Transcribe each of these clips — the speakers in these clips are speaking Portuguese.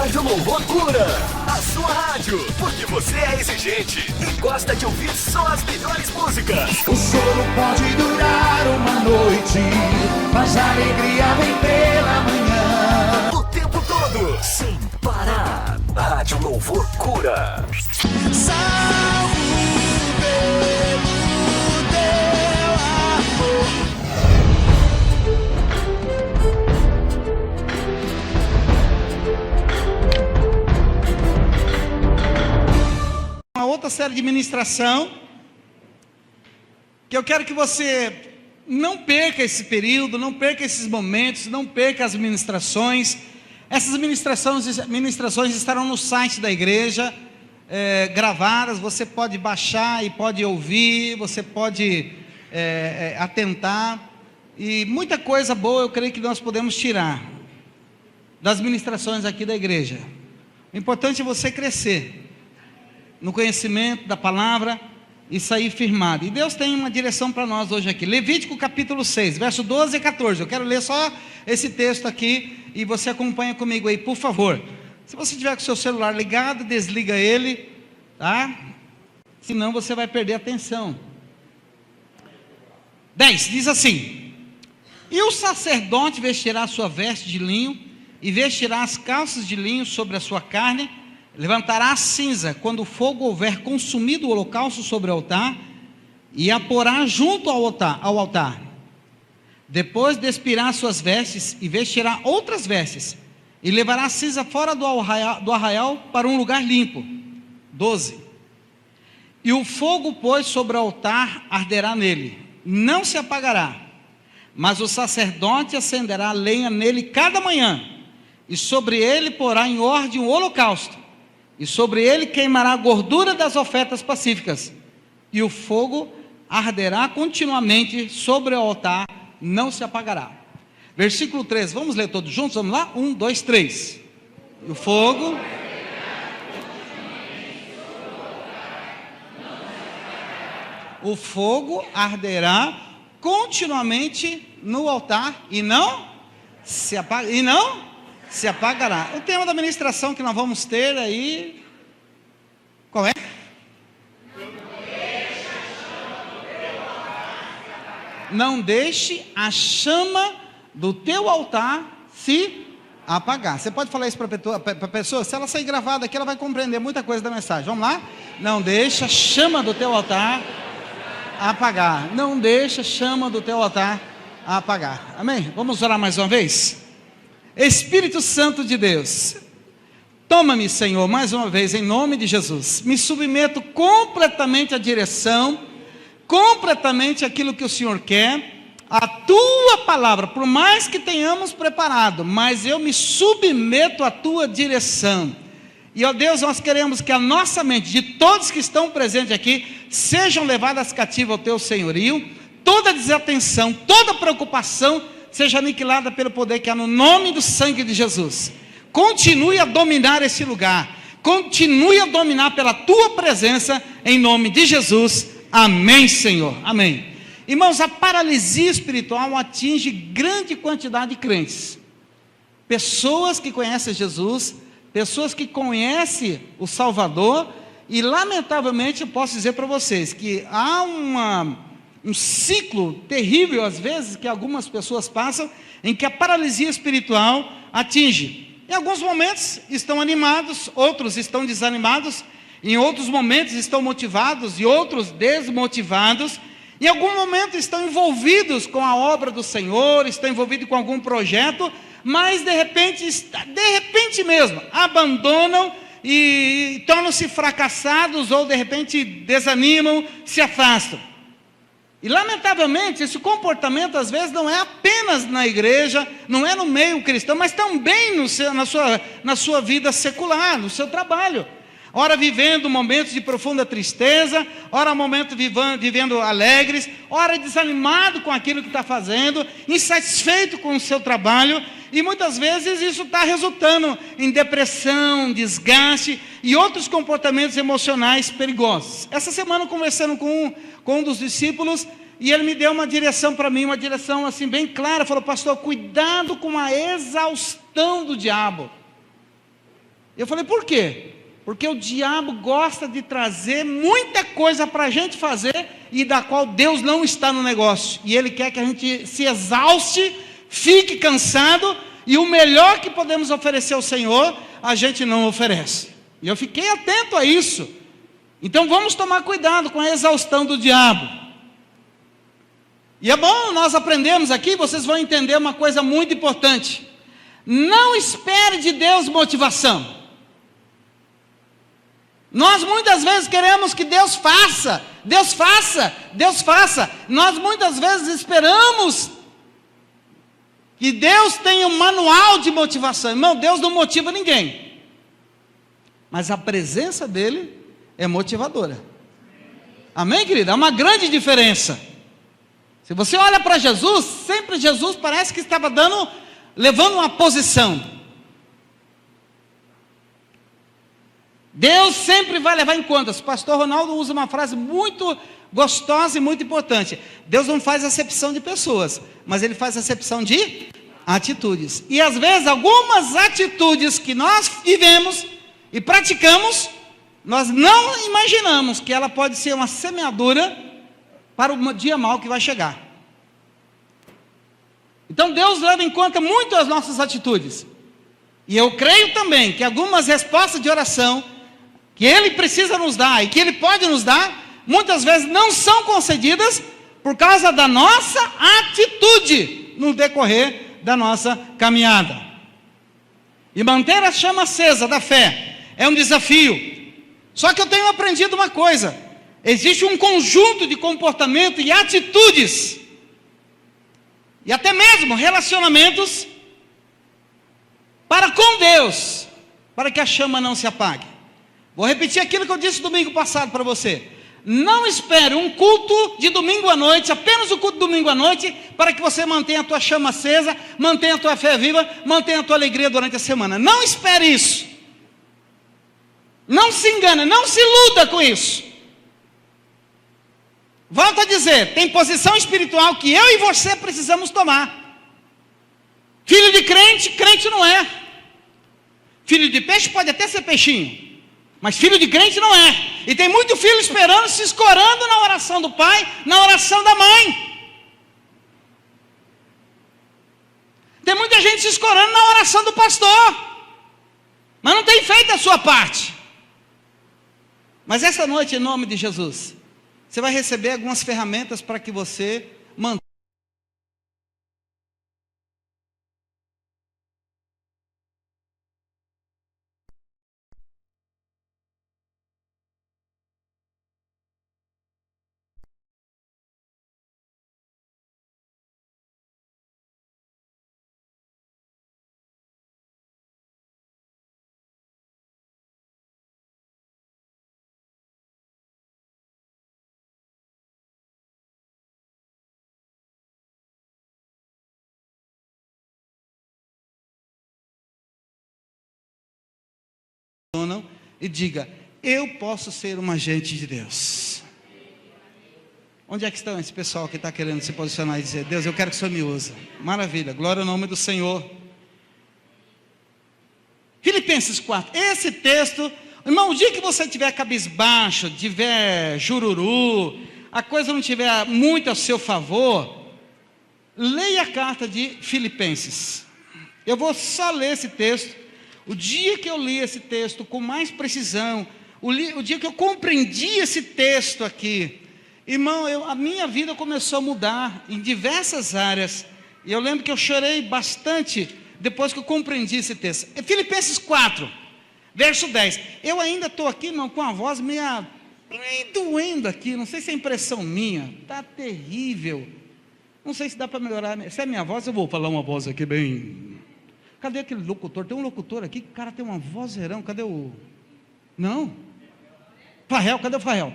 Rádio Louvor Cura, a sua rádio, porque você é exigente e gosta de ouvir só as melhores músicas. O choro pode durar uma noite, mas a alegria vem pela manhã. O tempo todo, sem parar. Rádio Louvor Cura. Salve pelo teu amor. Uma outra série de ministração, que eu quero que você não perca esse período, não perca esses momentos, não perca as ministrações. Essas ministrações estarão no site da igreja, gravadas. Você pode baixar e pode ouvir, você pode atentar, e muita coisa boa eu creio que nós podemos tirar das ministrações aqui da igreja. O importante é você crescer no conhecimento da palavra e sair firmado. E Deus tem uma direção para nós hoje aqui. Levítico capítulo 6, verso 12 e 14. Eu quero ler só esse texto aqui e você acompanha comigo aí, por favor. Se você tiver com o seu celular ligado, desliga ele, tá? Senão você vai perder a atenção. 10, diz assim: e o sacerdote vestirá a sua veste de linho e vestirá as calças de linho sobre a sua carne. Levantará a cinza quando o fogo houver consumido o holocausto sobre o altar, e a porá junto ao altar. Depois despirá suas vestes e vestirá outras vestes, e levará a cinza fora do arraial para um lugar limpo. 12. E o fogo, pois, sobre o altar arderá nele, não se apagará, mas o sacerdote acenderá a lenha nele cada manhã, e sobre ele porá em ordem o holocausto, e sobre ele queimará a gordura das ofertas pacíficas, e o fogo arderá continuamente sobre o altar, não se apagará. Versículo 3, vamos ler todos juntos, vamos lá? 1, 2, 3. E o fogo arderá continuamente no altar, e não se apagará. O tema da ministração que nós vamos ter aí, qual é? Não deixe a chama do teu altar se apagar. Você pode falar isso para a pessoa? Se ela sair gravada aqui, ela vai compreender muita coisa da mensagem. Vamos lá? Não deixe a chama do teu altar apagar. Não deixe a chama do teu altar apagar. Amém? Vamos orar mais uma vez? Espírito Santo de Deus, toma-me, Senhor, mais uma vez, em nome de Jesus. Me submeto completamente à direção, completamente àquilo que o Senhor quer, a tua palavra, por mais que tenhamos preparado, mas eu me submeto à tua direção. E, ó Deus, nós queremos que a nossa mente, de todos que estão presentes aqui, sejam levadas cativas ao teu senhorio. Toda desatenção, toda preocupação seja aniquilada pelo poder que há no nome do sangue de Jesus. Continue a dominar esse lugar, continue a dominar pela tua presença, em nome de Jesus, amém, Senhor, amém. Irmãos, a paralisia espiritual atinge grande quantidade de crentes, pessoas que conhecem Jesus, pessoas que conhecem o Salvador, e lamentavelmente eu posso dizer para vocês, que há um ciclo terrível, às vezes, que algumas pessoas passam, em que a paralisia espiritual atinge. Em alguns momentos estão animados, outros estão desanimados, em outros momentos estão motivados e outros desmotivados, em algum momento estão envolvidos com a obra do Senhor, estão envolvidos com algum projeto, mas de repente mesmo, abandonam e tornam-se fracassados, ou de repente desanimam, se afastam. E lamentavelmente esse comportamento às vezes não é apenas na igreja, não é no meio cristão, mas também na sua vida secular, no seu trabalho. Ora vivendo momentos de profunda tristeza, ora momentos vivendo alegres, ora desanimado com aquilo que está fazendo, insatisfeito com o seu trabalho, e muitas vezes isso está resultando em depressão, desgaste e outros comportamentos emocionais perigosos. Essa semana conversando com um dos discípulos, e ele me deu uma direção para mim, uma direção assim bem clara, falou: pastor, cuidado com a exaustão do diabo. Eu falei, por quê? Porque o diabo gosta de trazer muita coisa para a gente fazer e da qual Deus não está no negócio. E ele quer que a gente se exauste, fique cansado, e o melhor que podemos oferecer ao Senhor, a gente não oferece. E eu fiquei atento a isso. Então vamos tomar cuidado com a exaustão do diabo. E é bom nós aprendemos aqui, vocês vão entender uma coisa muito importante. Não espere de Deus motivação. Nós muitas vezes queremos que Deus faça, Deus faça, Deus faça. Nós muitas vezes esperamos que Deus tenha um manual de motivação. Irmão, Deus não motiva ninguém. Mas a presença dele é motivadora. Amém, querida? Há uma grande diferença. Se você olha para Jesus, sempre Jesus parece que estava levando uma posição. Deus sempre vai levar em conta. O pastor Ronaldo usa uma frase muito gostosa e muito importante. Deus não faz acepção de pessoas, mas Ele faz acepção de atitudes. E às vezes algumas atitudes que nós vivemos e praticamos, nós não imaginamos que ela pode ser uma semeadura para o dia mau que vai chegar. Então Deus leva em conta muito as nossas atitudes. E eu creio também que algumas respostas de oração que Ele precisa nos dar e que Ele pode nos dar, muitas vezes não são concedidas por causa da nossa atitude no decorrer da nossa caminhada. E manter a chama acesa da fé é um desafio. Só que eu tenho aprendido uma coisa: existe um conjunto de comportamento e atitudes, e até mesmo relacionamentos, para com Deus, para que a chama não se apague. Vou repetir aquilo que eu disse domingo passado para você. Não espere um culto de domingo à noite, apenas o culto de domingo à noite, para que você mantenha a tua chama acesa, mantenha a tua fé viva, mantenha a tua alegria durante a semana. Não espere isso. Não se engane, não se iluda com isso. Volto a dizer, tem posição espiritual que eu e você precisamos tomar. Filho de crente, crente não é. Filho de peixe pode até ser peixinho, mas filho de crente não é. E tem muito filho esperando, se escorando na oração do pai, na oração da mãe. Tem muita gente se escorando na oração do pastor, mas não tem feito a sua parte. Mas essa noite, em nome de Jesus, você vai receber algumas ferramentas para que você mantenha. E diga: eu posso ser um agente de Deus. Onde é que estão esse pessoal que está querendo se posicionar e dizer: Deus, eu quero que o Senhor me use? Maravilha, glória ao nome do Senhor. Filipenses 4, esse texto, irmão, o dia que você estiver cabisbaixo, tiver jururu, a coisa não estiver muito a seu favor, leia a carta de Filipenses. Eu vou só ler esse texto. O dia que eu li esse texto com mais precisão, o dia que eu compreendi esse texto aqui, irmão, a minha vida começou a mudar em diversas áreas. E eu lembro que eu chorei bastante depois que eu compreendi esse texto. É Filipenses 4, verso 10. Eu ainda estou aqui, não, com a voz meio doendo aqui, não sei se é impressão minha, está terrível. Não sei se dá para melhorar. Se é minha voz, eu vou falar uma voz aqui bem... Cadê aquele locutor? Tem um locutor aqui que o cara tem uma vozeirão. Cadê o... Não? Farrell, cadê o Farrell?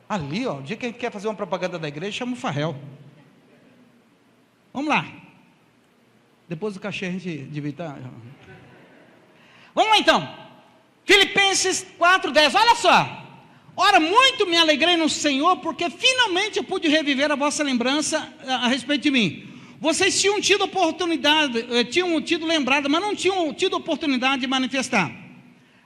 Ali, ó, o dia que a gente quer fazer uma propaganda da igreja, chama o Farrell. Vamos lá. Depois do cachê a gente devia estar... Vamos lá então. Filipenses 4:10, olha só. Ora, muito me alegrei no Senhor, porque finalmente eu pude reviver a vossa lembrança a respeito de mim. Vocês tinham tido oportunidade, tinham tido lembrado, mas não tinham tido oportunidade de manifestar.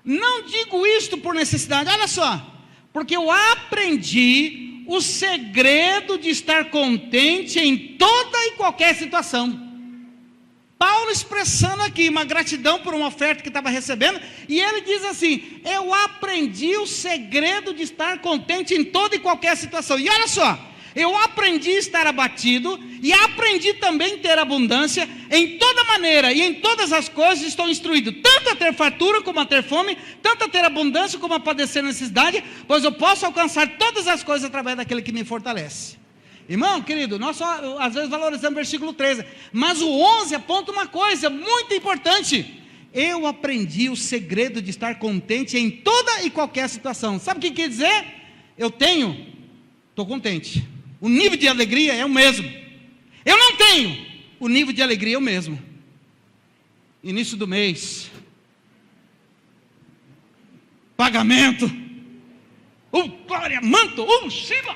Não digo isto por necessidade, olha só, porque eu aprendi o segredo de estar contente em toda e qualquer situação. Paulo expressando aqui uma gratidão por uma oferta que estava recebendo, e ele diz assim: eu aprendi o segredo de estar contente em toda e qualquer situação. E olha só, eu aprendi a estar abatido, e aprendi também a ter abundância, em toda maneira e em todas as coisas estou instruído, tanto a ter fartura como a ter fome, tanto a ter abundância como a padecer necessidade, pois eu posso alcançar todas as coisas através daquele que me fortalece. Irmão, querido, nós só às vezes valorizamos o versículo 13, mas o 11 aponta uma coisa muito importante: eu aprendi o segredo de estar contente em toda e qualquer situação. Sabe o que quer dizer? Estou contente, o nível de alegria é o mesmo. Eu não tenho, o nível de alegria é o mesmo. Início do mês, pagamento, glória, manto, Shiva,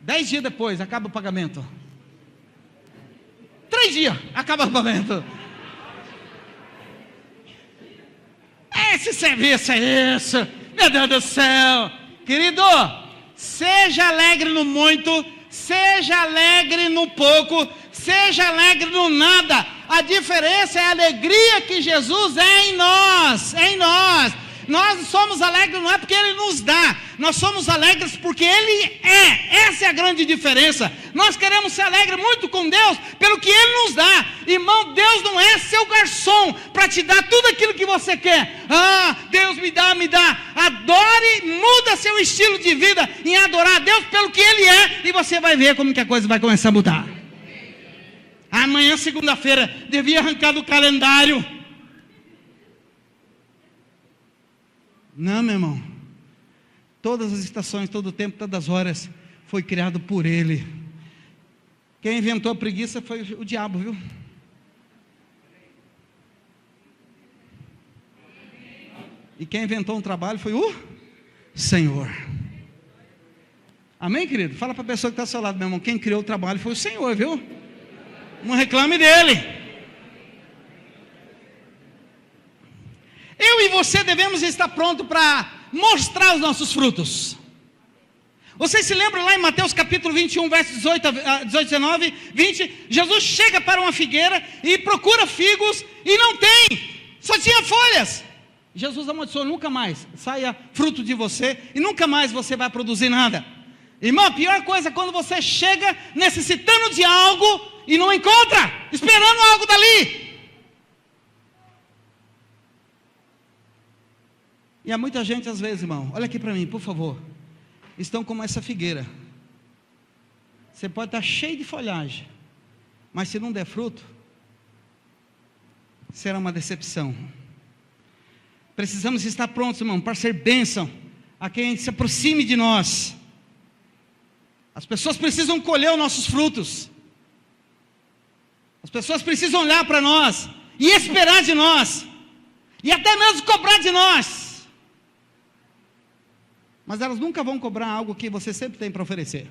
10 dias depois, acaba o pagamento. 3 dias, acaba o pagamento. Esse serviço é esse, meu Deus do céu. Querido, seja alegre no muito, seja alegre no pouco, seja alegre no nada. A diferença é a alegria que Jesus é em nós, Nós somos alegres não é porque Ele nos dá, nós somos alegres porque Ele é. Essa é a grande diferença. Nós queremos ser alegres muito com Deus pelo que Ele nos dá. Irmão, Deus não é seu garçom para te dar tudo aquilo que você quer. Deus me dá. Adore, muda seu estilo de vida em adorar a Deus pelo que Ele é, e você vai ver como que a coisa vai começar a mudar. Amanhã, segunda-feira, devia arrancar do calendário. Não, meu irmão, todas as estações, todo o tempo, todas as horas, foi criado por Ele. Quem inventou a preguiça foi o diabo, viu? E quem inventou um trabalho foi o Senhor. Amém, querido? Fala para a pessoa que está ao seu lado, meu irmão, quem criou o trabalho foi o Senhor, viu? Não reclame dele. Eu e você devemos estar prontos para mostrar os nossos frutos. Vocês se lembram lá em Mateus capítulo 21, versos 18, 19, 20, Jesus chega para uma figueira e procura figos e não tem, só tinha folhas. Jesus amaldiçoou: nunca mais saia fruto de você e nunca mais você vai produzir nada. Irmão, a pior coisa é quando você chega necessitando de algo e não encontra, esperando algo dali. E há muita gente às vezes, irmão, olha aqui para mim, por favor, estão como essa figueira. Você pode estar cheio de folhagem, mas se não der fruto, será uma decepção. Precisamos estar prontos, irmão, para ser bênção a quem se aproxime de nós. As pessoas precisam colher os nossos frutos. As pessoas precisam olhar para nós e esperar de nós, e até mesmo cobrar de nós. Mas elas nunca vão cobrar algo que você sempre tem para oferecer.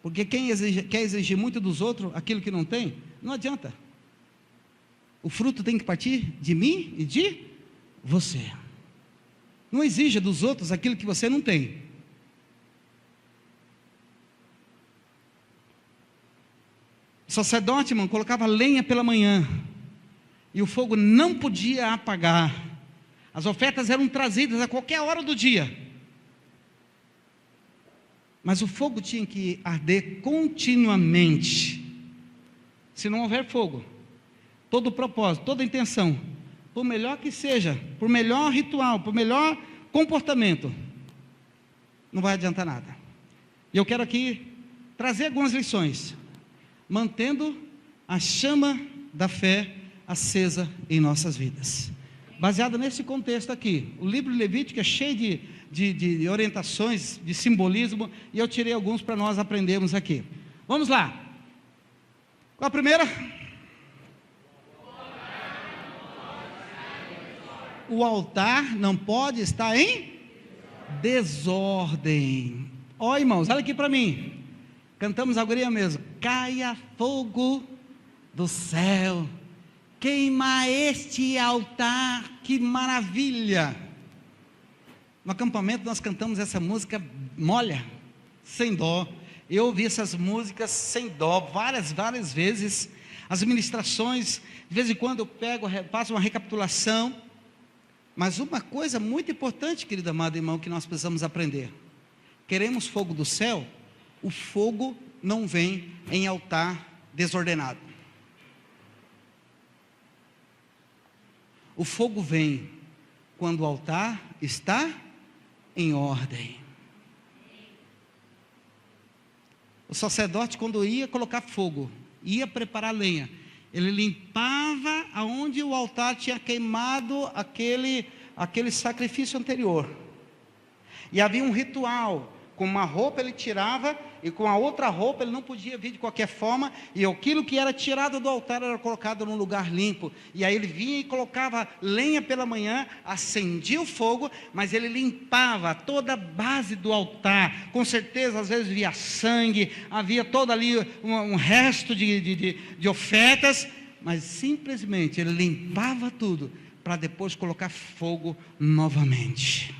Porque quem quer exigir muito dos outros aquilo que não tem, não adianta. O fruto tem que partir de mim e de você. Não exija dos outros aquilo que você não tem. O sacerdote, irmão, colocava lenha pela manhã e o fogo não podia apagar. As ofertas eram trazidas a qualquer hora do dia, mas o fogo tinha que arder continuamente. Se não houver fogo, todo o propósito, toda a intenção, por melhor que seja, por melhor ritual, por melhor comportamento, não vai adiantar nada. E eu quero aqui trazer algumas lições, mantendo a chama da fé acesa em nossas vidas. Baseado nesse contexto aqui, o livro de Levítico é cheio de orientações, de simbolismo, e eu tirei alguns para nós aprendermos aqui. Vamos lá. Qual a primeira? O altar não pode estar em desordem. Ó, irmãos, olha aqui para mim. Cantamos a guria mesmo. Caia fogo do céu, queimar este altar, que maravilha. No acampamento nós cantamos essa música, molha, sem dó. Eu ouvi essas músicas sem dó, várias vezes. As ministrações, de vez em quando eu pego, faço uma recapitulação. Mas uma coisa muito importante, querido amado irmão, que nós precisamos aprender. Queremos fogo do céu? O fogo não vem em altar desordenado. O fogo vem quando o altar está em ordem. O sacerdote, quando ia colocar fogo, ia preparar lenha, ele limpava aonde o altar tinha queimado aquele sacrifício anterior. E havia um ritual. Com uma roupa ele tirava, e com a outra roupa ele não podia vir de qualquer forma, e aquilo que era tirado do altar era colocado num lugar limpo. E aí ele vinha e colocava lenha pela manhã, acendia o fogo, mas ele limpava toda a base do altar. Com certeza, às vezes via sangue, havia todo ali um resto de ofertas, mas simplesmente ele limpava tudo, para depois colocar fogo novamente.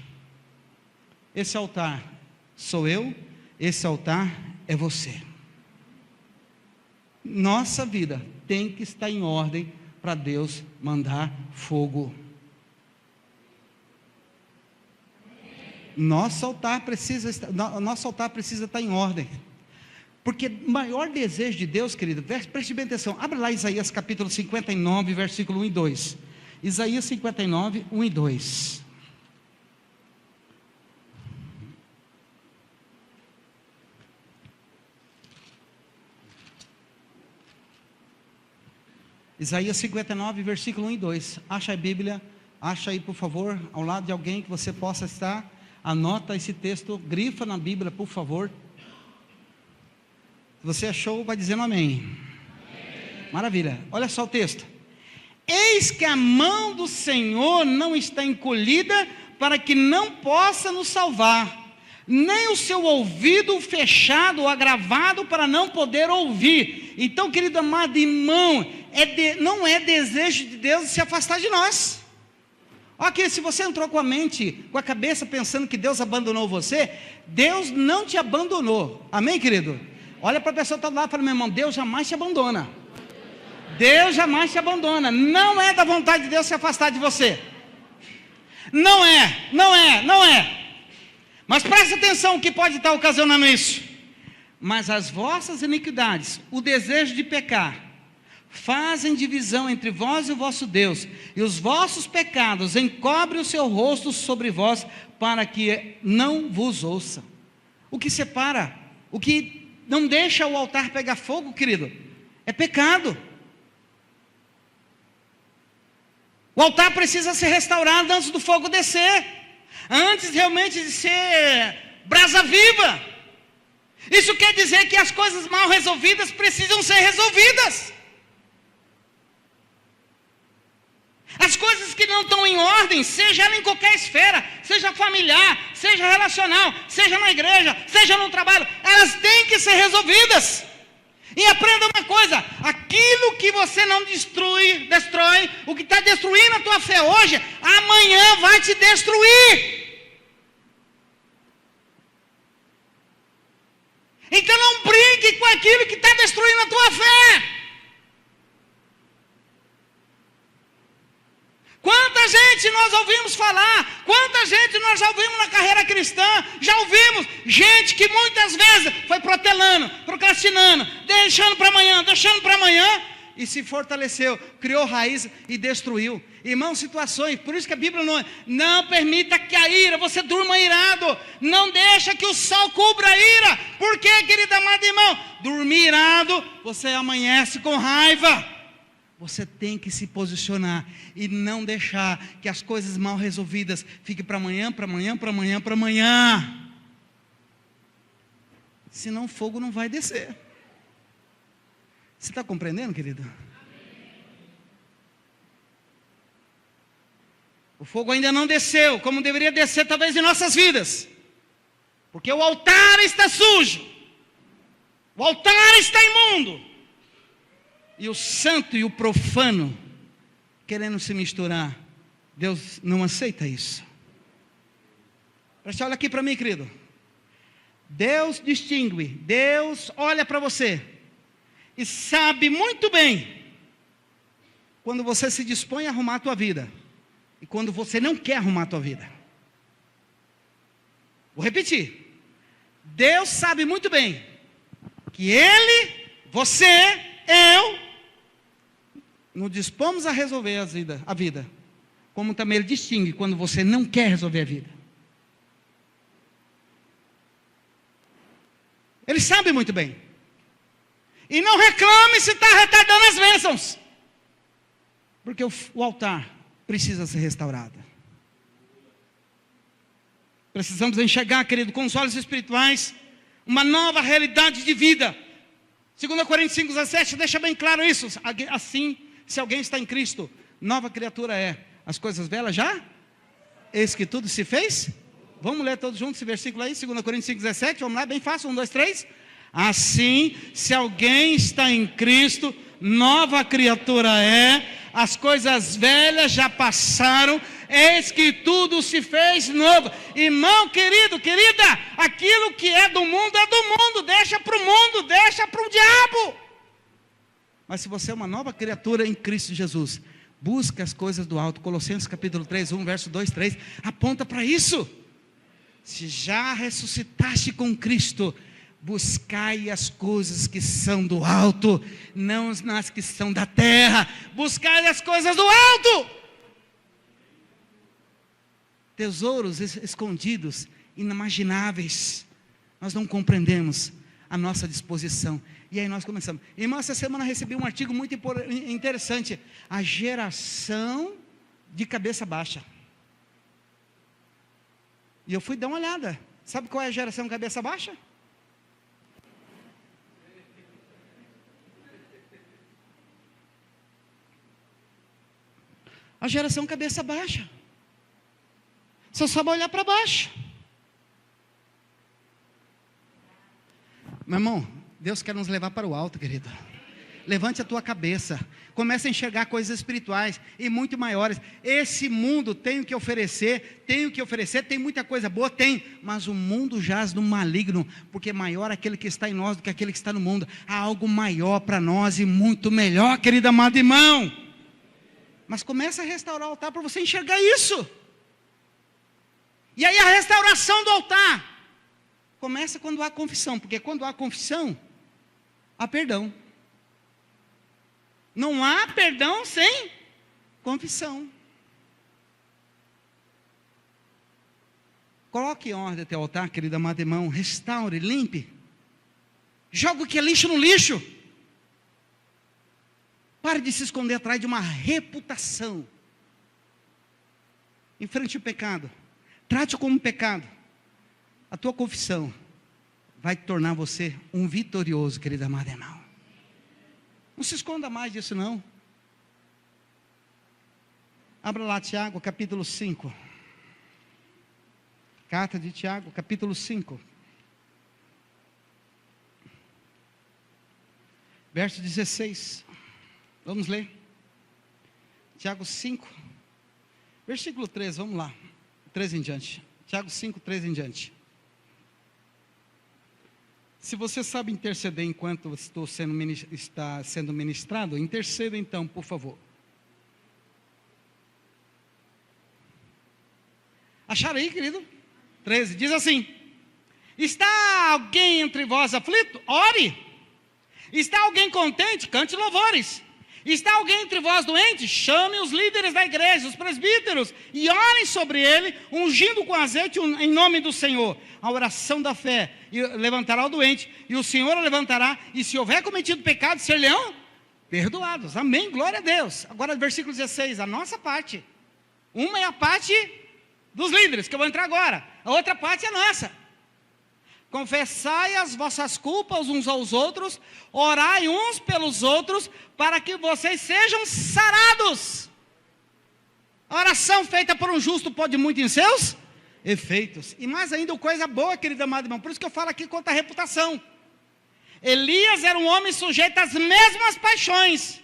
Esse altar sou eu, esse altar é você. Nossa vida tem que estar em ordem para Deus mandar fogo. Nosso altar precisa estar em ordem. Porque o maior desejo de Deus, querido, preste bem atenção, abre lá Isaías capítulo 59, versículo 1 e 2. Isaías 59, 1 e 2. Isaías 59, versículo 1 e 2. Acha a Bíblia, acha aí por favor, ao lado de alguém que você possa estar. Anota esse texto, grifa na Bíblia por favor. Se você achou, vai dizendo amém. Amém. Maravilha, olha só o texto. Eis que a mão do Senhor não está encolhida para que não possa nos salvar, nem o seu ouvido fechado ou agravado para não poder ouvir. Então, querido amado irmão, não é desejo de Deus se afastar de nós. Ok, se você entrou com a mente, com a cabeça pensando que Deus abandonou você, Deus não te abandonou. Amém, querido? Olha para a pessoa que está lá e fala, meu irmão, Deus jamais te abandona. Deus jamais te abandona. Não é da vontade de Deus se afastar de você. Não é. Mas preste atenção o que pode estar ocasionando isso. Mas as vossas iniquidades, o desejo de pecar, fazem divisão entre vós e o vosso Deus, e os vossos pecados encobrem o seu rosto sobre vós, para que não vos ouça. O que separa, o que não deixa o altar pegar fogo, querido, é pecado. O altar precisa ser restaurado antes do fogo descer, antes realmente de ser brasa viva. Isso quer dizer que as coisas mal resolvidas precisam ser resolvidas. As coisas que não estão em ordem, seja ela em qualquer esfera, seja familiar, seja relacional, seja na igreja, seja no trabalho, elas têm que ser resolvidas. E aprenda uma coisa, aquilo que você não destrói, o que está destruindo a tua fé hoje, amanhã vai te destruir. Então não brinque com aquilo que está destruindo a tua fé. Quanta gente nós ouvimos falar, quanta gente nós já ouvimos na carreira cristã, já ouvimos gente que muitas vezes foi protelando, procrastinando, deixando para amanhã, e se fortaleceu, criou raiz e destruiu. Irmão, situações, por isso que a Bíblia não permita que a ira, você durma irado, não deixa que o sol cubra a ira. Por quê, querido amado irmão? Dormir irado, você amanhece com raiva. Você tem que se posicionar e não deixar que as coisas mal resolvidas fiquem para amanhã. Senão o fogo não vai descer. Você está compreendendo, querido? O fogo ainda não desceu, como deveria descer talvez em nossas vidas. Porque o altar está sujo. O altar está imundo. E o santo e o profano querendo se misturar. Deus não aceita isso. Olha aqui para mim, querido. Deus distingue, Deus olha para você e sabe muito bem quando você se dispõe a arrumar a tua vida e quando você não quer arrumar a tua vida. Vou repetir. Deus sabe muito bem que Ele, você, eu, nos dispomos a resolver a vida, como também Ele distingue quando você não quer resolver a vida. Ele sabe muito bem. E não reclame se está retardando as bênçãos, porque o altar precisa ser restaurado. Precisamos enxergar, querido, com os olhos espirituais, uma nova realidade de vida. 2 Coríntios 5,17 deixa bem claro isso. Assim, se alguém está em Cristo, nova criatura é. As coisas velhas já? Eis que tudo se fez? Vamos ler todos juntos esse versículo aí, 2 Coríntios 5,17, vamos lá, bem fácil, 1, 2, 3. Assim, se alguém está em Cristo, nova criatura é, as coisas velhas já passaram, eis que tudo se fez novo. Irmão querido, querida, aquilo que é do mundo, deixa para o mundo, deixa para o diabo. Mas se você é uma nova criatura em Cristo Jesus, busca as coisas do alto. Colossenses capítulo 3, 1, verso 2, 3, aponta para isso. Se já ressuscitaste com Cristo, buscai as coisas que são do alto, não as que são da terra. Buscai as coisas do alto. Tesouros escondidos, inimagináveis. Nós não compreendemos a nossa disposição. E aí nós começamos. Irmão, essa semana eu recebi um artigo muito interessante. A geração de cabeça baixa. E eu fui dar uma olhada. Sabe qual é a geração cabeça baixa? A geração cabeça baixa. Só sabe olhar para baixo. Meu irmão, Deus quer nos levar para o alto, querido. Levante a tua cabeça, comece a enxergar coisas espirituais e muito maiores. Esse mundo tem o que oferecer, tem muita coisa boa, tem, mas o mundo jaz no maligno, porque maior aquele que está em nós do que aquele que está no mundo. Há algo maior para nós e muito melhor, querido amado irmão. Mas comece a restaurar o altar para você enxergar isso. E aí a restauração do altar começa quando há confissão, porque quando há confissão, há perdão. Não há perdão sem confissão. Coloque em ordem teu altar, querido amado irmão. Restaure, limpe. Joga o que é lixo no lixo. Pare de se esconder atrás de uma reputação. Enfrente o pecado. Trate-o como pecado. A tua confissão vai tornar você um vitorioso, querido amado irmão. Não se esconda mais disso não. Abra lá Tiago, capítulo 5. Carta de Tiago, capítulo 5. Verso 16. Vamos ler. Tiago 5. Versículo 3, vamos lá. 3 em diante. Tiago 5, 3 em diante. Se você sabe interceder enquanto está sendo ministrado, interceda então, por favor. Acharam aí, querido? 13, diz assim: está alguém entre vós aflito? Ore. Está alguém contente? Cante louvores. Está alguém entre vós doente? Chame os líderes da igreja, os presbíteros, e orem sobre ele, ungindo com azeite em nome do Senhor. A oração da fé levantará o doente, e o Senhor o levantará, e se houver cometido pecado, ser-lhe-ão perdoados. Amém, glória a Deus. Agora versículo 16, a nossa parte. Uma é a parte dos líderes, que eu vou entrar agora. A outra parte é nossa. Confessai as vossas culpas uns aos outros, orai uns pelos outros, para que vocês sejam sarados. A oração feita por um justo pode muito em seus efeitos. E mais ainda, coisa boa, querido amado irmão, por isso que eu falo aqui quanto à reputação. Elias era um homem sujeito às mesmas paixões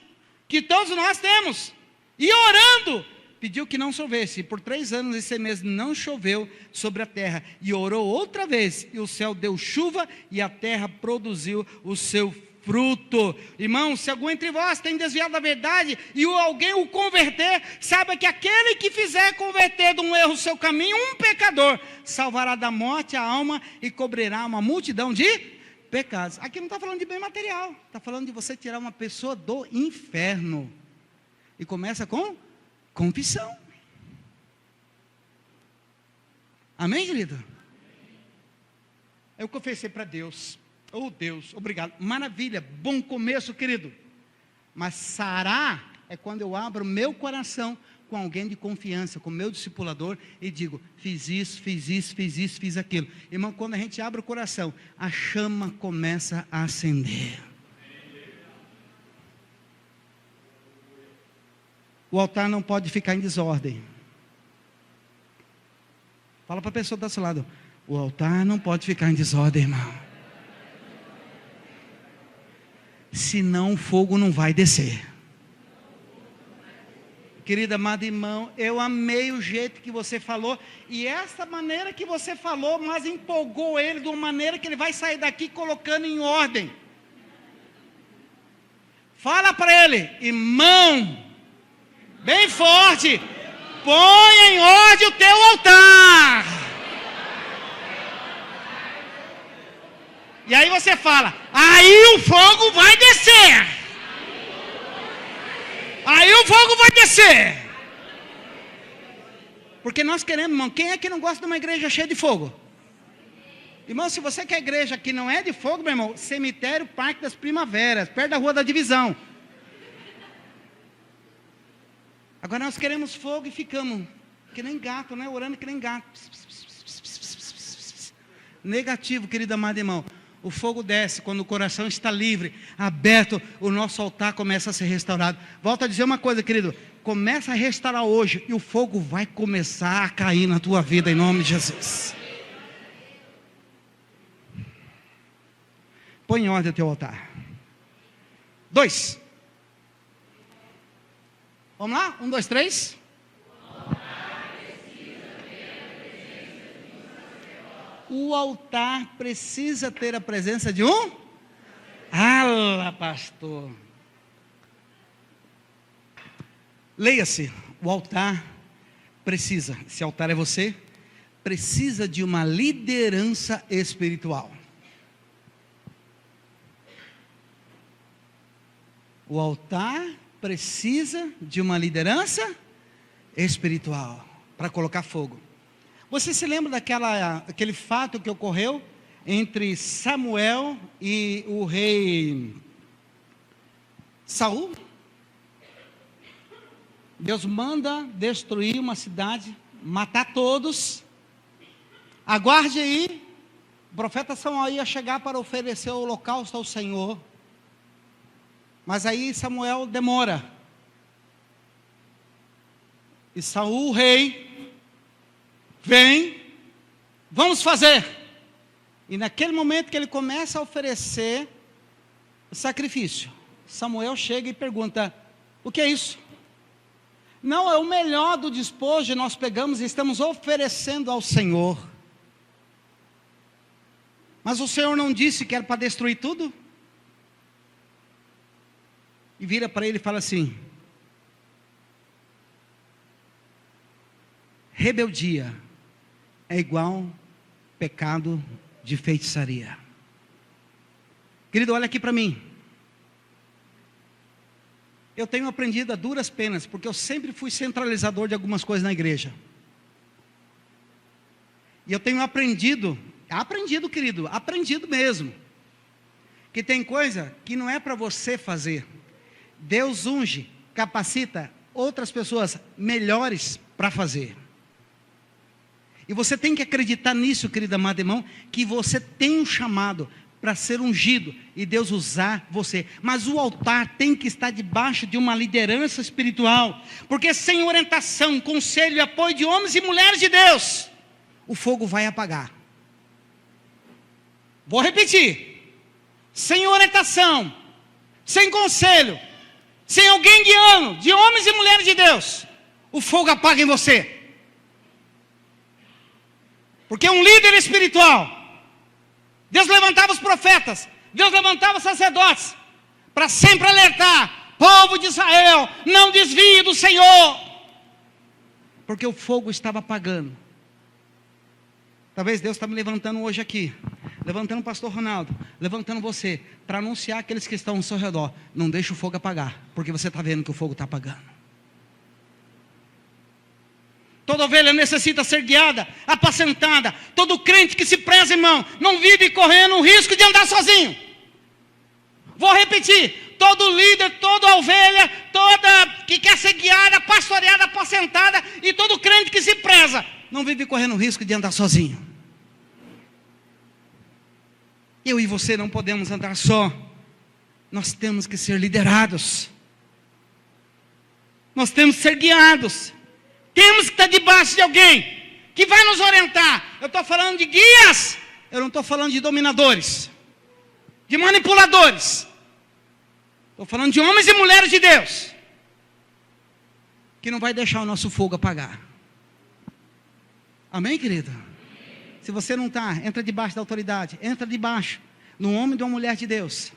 que todos nós temos. E orando, pediu que não chovesse. E por 3 anos e 6 meses não choveu sobre a terra. E orou outra vez, e o céu deu chuva, e a terra produziu o seu fruto. Irmão, se algum entre vós tem desviado da verdade, e alguém o converter, saiba que aquele que fizer converter de um erro o seu caminho, um pecador, salvará da morte a alma, e cobrirá uma multidão de pecados. Aqui não está falando de bem material, está falando de você tirar uma pessoa do inferno. E começa com confissão. Amém, querido? Eu confessei para Deus. Oh Deus, obrigado. Maravilha, bom começo, querido. Mas sarar é quando eu abro meu coração com alguém de confiança, com meu discipulador, e digo, fiz isso, fiz isso, fiz isso, fiz aquilo. Irmão, quando a gente abre o coração, a chama começa a acender. O altar não pode ficar em desordem. Fala para a pessoa do seu lado. O altar não pode ficar em desordem, irmão. Senão o fogo não vai descer. Querida amada irmão, eu amei o jeito que você falou. E essa maneira que você falou, mas empolgou ele de uma maneira que ele vai sair daqui colocando em ordem. Fala para ele, irmão, bem forte, põe em ordem o teu altar. E aí você fala, aí o fogo vai descer. Aí o fogo vai descer. Porque nós queremos, irmão, quem é que não gosta de uma igreja cheia de fogo? Irmão, se você quer igreja que não é de fogo, meu irmão, cemitério Parque das Primaveras, perto da Rua da Divisão. Agora nós queremos fogo e ficamos que nem gato, né? Orando que nem gato. Negativo, querido amado irmão. O fogo desce quando o coração está livre, aberto, o nosso altar começa a ser restaurado. Volto a dizer uma coisa, querido. Começa a restaurar hoje e o fogo vai começar a cair na tua vida em nome de Jesus. Põe em ordem o teu altar. 2. Vamos lá? 1, 2, 3. O altar precisa ter a presença de um? Ala, pastor. Leia-se. O altar precisa, esse altar é você, precisa de uma liderança espiritual. O altar precisa de uma liderança espiritual para colocar fogo. Você se lembra daquele fato que ocorreu entre Samuel e o rei Saul? Deus manda destruir uma cidade, matar todos. Aguarde aí, o profeta Samuel ia chegar para oferecer o holocausto ao Senhor. Mas aí Samuel demora. E Saul, o rei, vem, vamos fazer. E naquele momento que ele começa a oferecer o sacrifício, Samuel chega e pergunta, o que é isso? Não, é o melhor do despojo, nós pegamos e estamos oferecendo ao Senhor. Mas o Senhor não disse que era para destruir tudo? E vira para ele e fala assim, rebeldia é igual pecado de feitiçaria. Querido, olha aqui para mim. Eu tenho aprendido a duras penas, porque eu sempre fui centralizador de algumas coisas na igreja. E eu tenho aprendido, querido, aprendido mesmo, que tem coisa que não é para você fazer. Deus unge, capacita outras pessoas melhores para fazer. E você tem que acreditar nisso, querido amado irmão, que você tem um chamado para ser ungido e Deus usar você. Mas o altar tem que estar debaixo de uma liderança espiritual, porque sem orientação, conselho e apoio de homens e mulheres de Deus, o fogo vai apagar. Vou repetir. Sem orientação, sem conselho sem alguém guiando, de homens e mulheres de Deus, o fogo apaga em você. Porque um líder espiritual, Deus levantava os profetas, Deus levantava os sacerdotes, para sempre alertar: povo de Israel, não desvie do Senhor, porque o fogo estava apagando. Talvez Deus está me levantando hoje aqui, levantando o pastor Ronaldo, levantando você, para anunciar àqueles que estão ao seu redor: não deixe o fogo apagar, porque você está vendo que o fogo está apagando. Toda ovelha necessita ser guiada, apacentada. Todo crente que se preza, irmão, não vive correndo o risco de andar sozinho. Vou repetir: todo líder, toda ovelha, toda que quer ser guiada, pastoreada, apacentada, e todo crente que se preza, não vive correndo o risco de andar sozinho. Eu e você não podemos andar só. Nós temos que ser liderados. Nós temos que ser guiados. Temos que estar debaixo de alguém que vai nos orientar. Eu estou falando de guias, eu não estou falando de dominadores, de manipuladores. Estou falando de homens e mulheres de Deus, que não vai deixar o nosso fogo apagar. Amém, querido? Se você não está, entra debaixo da autoridade, entra debaixo, no homem de uma mulher de Deus,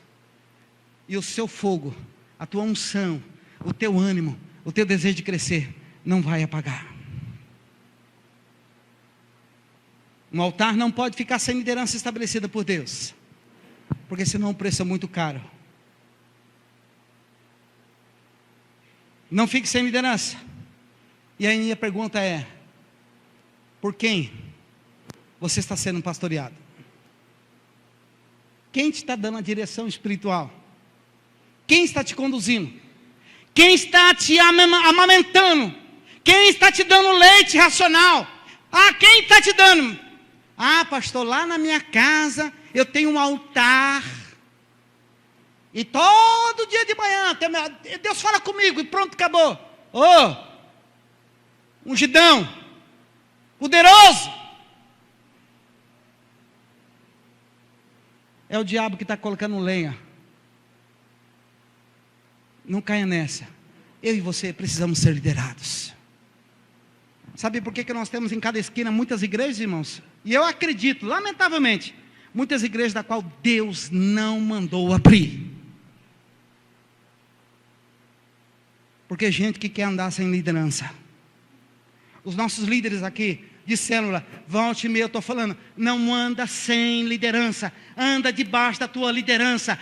e o seu fogo, a tua unção, o teu ânimo, o teu desejo de crescer, não vai apagar. Um altar não pode ficar sem liderança estabelecida por Deus, porque senão o preço é muito caro. Não fique sem liderança. E aí minha pergunta é: por quem você está sendo pastoreado? Quem te está dando a direção espiritual? Quem está te conduzindo? Quem está te amamentando? Quem está te dando leite racional? Quem está te dando? Pastor, lá na minha casa eu tenho um altar, e todo dia de manhã Deus fala comigo, e pronto, acabou. Ungidão, poderoso. É o diabo que está colocando lenha. Não caia nessa. Eu e você precisamos ser liderados. Sabe por que nós temos em cada esquina muitas igrejas, irmãos? E eu acredito, lamentavelmente, muitas igrejas da qual Deus não mandou abrir. Porque gente que quer andar sem liderança. Os nossos líderes aqui de célula, volte e meia, eu estou falando, não anda sem liderança, anda debaixo da tua liderança,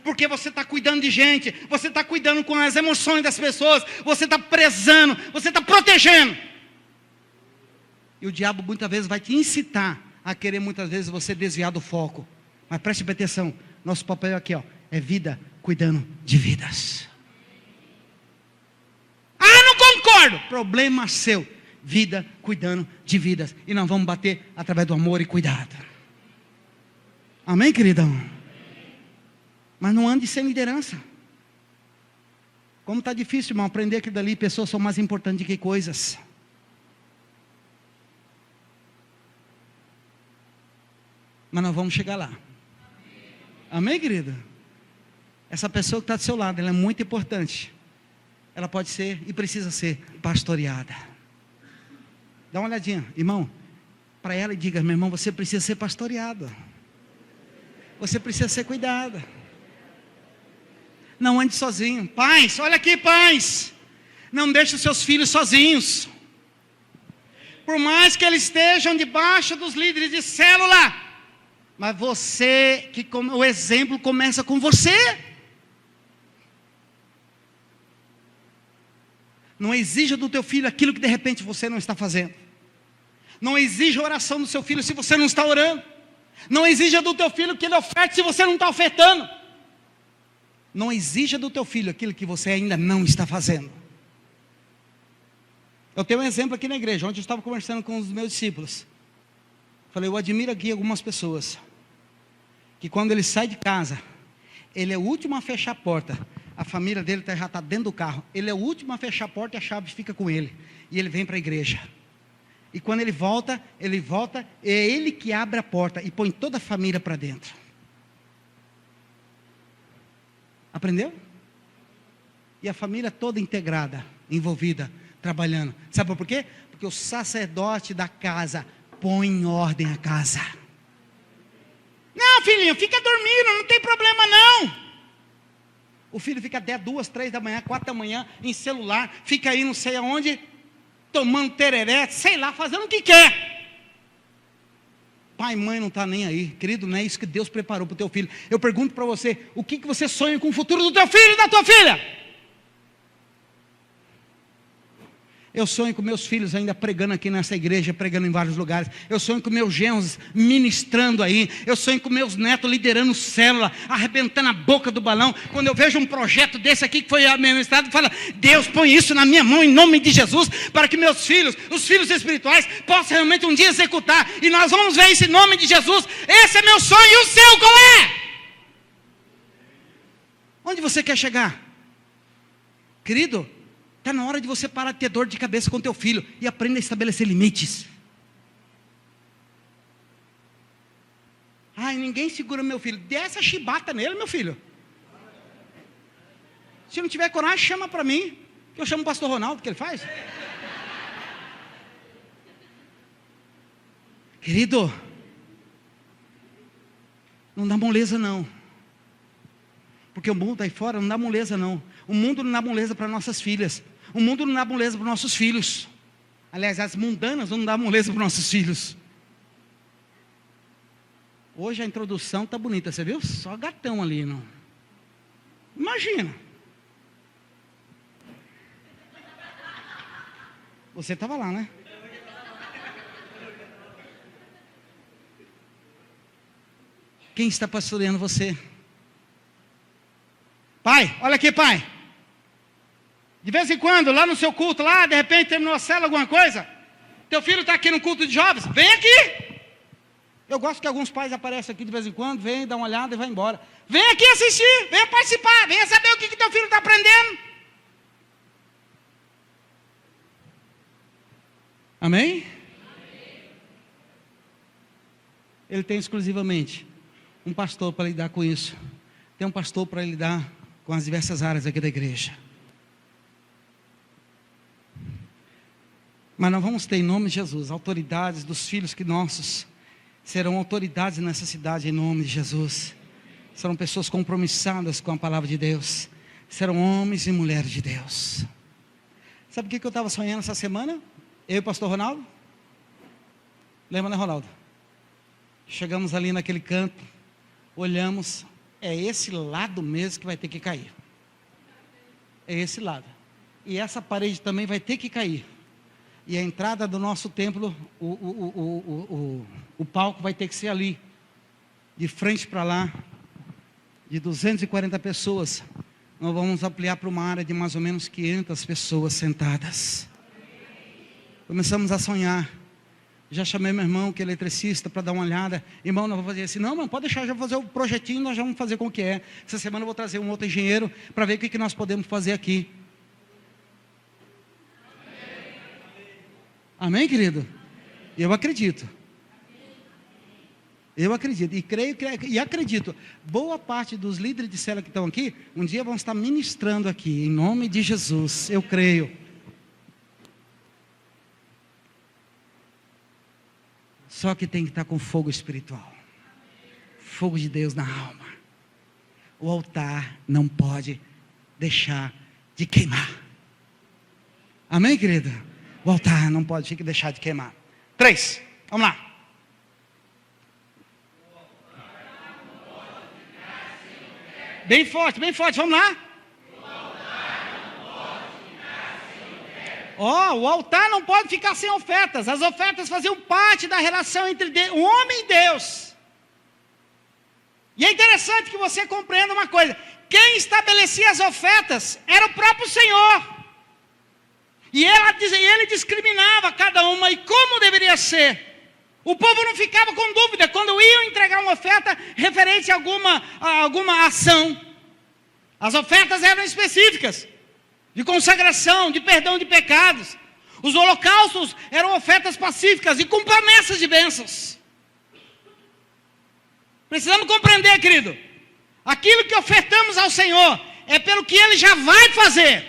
porque você está cuidando de gente, você está cuidando com as emoções das pessoas, você está prezando, você está protegendo. E o diabo muitas vezes vai te incitar a querer muitas vezes você desviar do foco. Mas preste atenção, nosso papel aqui é vida cuidando de vidas. Não concordo, problema seu. Vida cuidando de vidas, e nós vamos bater através do amor e cuidado. Amém, queridão? Mas não ande sem liderança. Como está difícil, irmão, aprender que dali pessoas são mais importantes do que coisas. Mas nós vamos chegar lá. Amém, querida? Essa pessoa que está do seu lado, ela é muito importante. Ela pode ser e precisa ser pastoreada. Dá uma olhadinha, irmão, para ela, e diga: meu irmão, você precisa ser pastoreado. Você precisa ser cuidado. Não ande sozinho. Pais, olha aqui, pais. Não deixe os seus filhos sozinhos. Por mais que eles estejam debaixo dos líderes de célula, mas você, o exemplo começa com você. Não exija do teu filho aquilo que de repente você não está fazendo. Não exija a oração do seu filho se você não está orando. Não exija do teu filho que ele oferte se você não está ofertando. Não exija do teu filho aquilo que você ainda não está fazendo. Eu tenho um exemplo aqui na igreja, onde eu estava conversando com os meus discípulos. Falei, eu admiro aqui algumas pessoas, que quando ele sai de casa, ele é o último a fechar a porta. A família dele já está dentro do carro. Ele é o último a fechar a porta e a chave fica com ele. E ele vem para a igreja. E quando ele volta, é ele que abre a porta e põe toda a família para dentro. Aprendeu? E a família toda integrada, envolvida, trabalhando. Sabe por quê? Porque o sacerdote da casa põe em ordem a casa. Não, filhinho, fica dormindo, não tem problema não. O filho fica até 2, 3 da manhã, 4 da manhã, em celular, fica aí não sei aonde, tomando tereré, sei lá, fazendo o que quer. Pai e mãe não está nem aí, querido, não é isso que Deus preparou para o teu filho. Eu pergunto para você, o que você sonha com o futuro do teu filho e da tua filha? Eu sonho com meus filhos ainda pregando aqui nessa igreja, pregando em vários lugares. Eu sonho com meus genros ministrando aí. Eu sonho com meus netos liderando célula, arrebentando a boca do balão. Quando eu vejo um projeto desse aqui que foi administrado, fala: Deus, põe isso na minha mão em nome de Jesus, para que meus filhos, os filhos espirituais, possam realmente um dia executar. E nós vamos ver esse nome de Jesus. Esse é meu sonho, e o seu qual é? Onde você quer chegar? Querido, está na hora de você parar de ter dor de cabeça com teu filho e aprenda a estabelecer limites. Ai, ninguém segura meu filho. Dê essa chibata nele, meu filho. Se não tiver coragem, chama para mim, que eu chamo o pastor Ronaldo, que ele faz. Querido, não dá moleza não. Porque o mundo aí fora não dá moleza não. O mundo não dá moleza para nossas filhas. O mundo não dá moleza para nossos filhos. Aliás, as mundanas não dão moleza para nossos filhos. Hoje a introdução está bonita, você viu? Só gatão ali, não? Imagina. Você estava lá, né? Quem está pastoreando você? Pai, olha aqui, pai. De vez em quando, lá no seu culto, lá, de repente terminou a célula, alguma coisa, teu filho está aqui no culto de jovens, vem aqui. Eu gosto que alguns pais aparecem aqui de vez em quando, vem, dá uma olhada e vai embora. Vem aqui assistir, venha participar, venha saber o que teu filho está aprendendo. Amém? Ele tem exclusivamente um pastor para lidar com isso. Tem um pastor para lidar com as diversas áreas aqui da igreja. Mas nós vamos ter, em nome de Jesus, autoridades dos filhos que nossos serão autoridades nessa cidade, em nome de Jesus. Serão pessoas compromissadas com a palavra de Deus. Serão homens e mulheres de Deus. Sabe o que eu estava sonhando essa semana? Eu e o pastor Ronaldo? Lembra, né, Ronaldo? Chegamos ali naquele canto, olhamos, é esse lado mesmo que vai ter que cair. É esse lado. E essa parede também vai ter que cair. E a entrada do nosso templo, o palco vai ter que ser ali, de frente para lá, de 240 pessoas. Nós vamos ampliar para uma área de mais ou menos 500 pessoas sentadas. Começamos a sonhar. Já chamei meu irmão, que é eletricista, para dar uma olhada. Irmão, nós vamos fazer assim. Não, pode deixar, já vou fazer o projetinho, nós já vamos fazer com o que é. Essa semana eu vou trazer um outro engenheiro, para ver o que nós podemos fazer aqui. Amém, querido? Eu acredito. Eu acredito. E creio e acredito. Boa parte dos líderes de célula que estão aqui, um dia vão estar ministrando aqui, em nome de Jesus. Eu creio. Só que tem que estar com fogo espiritual. Fogo de Deus na alma. O altar não pode deixar de queimar. Amém, querida? O altar não pode deixar de queimar. 3, vamos lá. Bem forte, vamos lá. O altar não pode ficar sem ofertas. As ofertas faziam parte da relação entre o homem e Deus. E é interessante que você compreenda uma coisa. Quem estabelecia as ofertas era o próprio Senhor. E ele discriminava cada uma e como deveria ser. O povo não ficava com dúvida quando iam entregar uma oferta referente a alguma ação. As ofertas eram específicas, de consagração, de perdão de pecados. Os holocaustos eram ofertas pacíficas e com promessas de bênçãos. Precisamos compreender, querido, aquilo que ofertamos ao Senhor é pelo que Ele já vai fazer.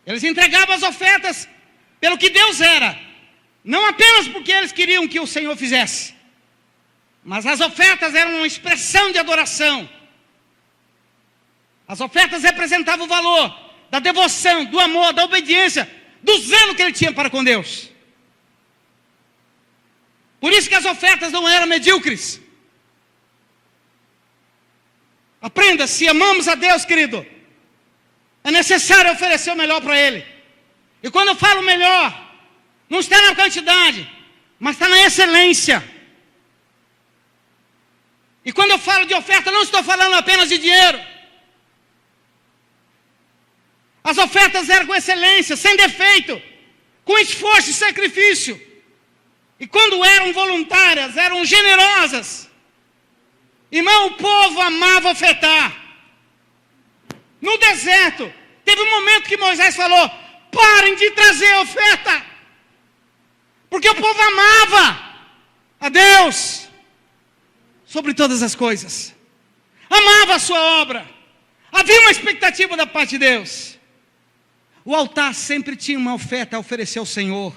Eles entregavam as ofertas pelo que Deus era, não apenas porque eles queriam que o Senhor fizesse, mas as ofertas eram uma expressão de adoração. As ofertas representavam o valor da devoção, do amor, da obediência, do zelo que ele tinha para com Deus. Por isso que as ofertas não eram medíocres. Aprenda, se amamos a Deus, querido, é necessário oferecer o melhor para Ele. E quando eu falo melhor, não está na quantidade, mas está na excelência. E quando eu falo de oferta, não estou falando apenas de dinheiro. As ofertas eram com excelência, sem defeito, com esforço e sacrifício. E quando eram voluntárias, eram generosas. Irmão, o povo amava ofertar. No deserto, teve um momento que Moisés falou: parem de trazer oferta, porque o povo amava a Deus sobre todas as coisas, amava a sua obra, havia uma expectativa da parte de Deus. O altar sempre tinha uma oferta a oferecer ao Senhor.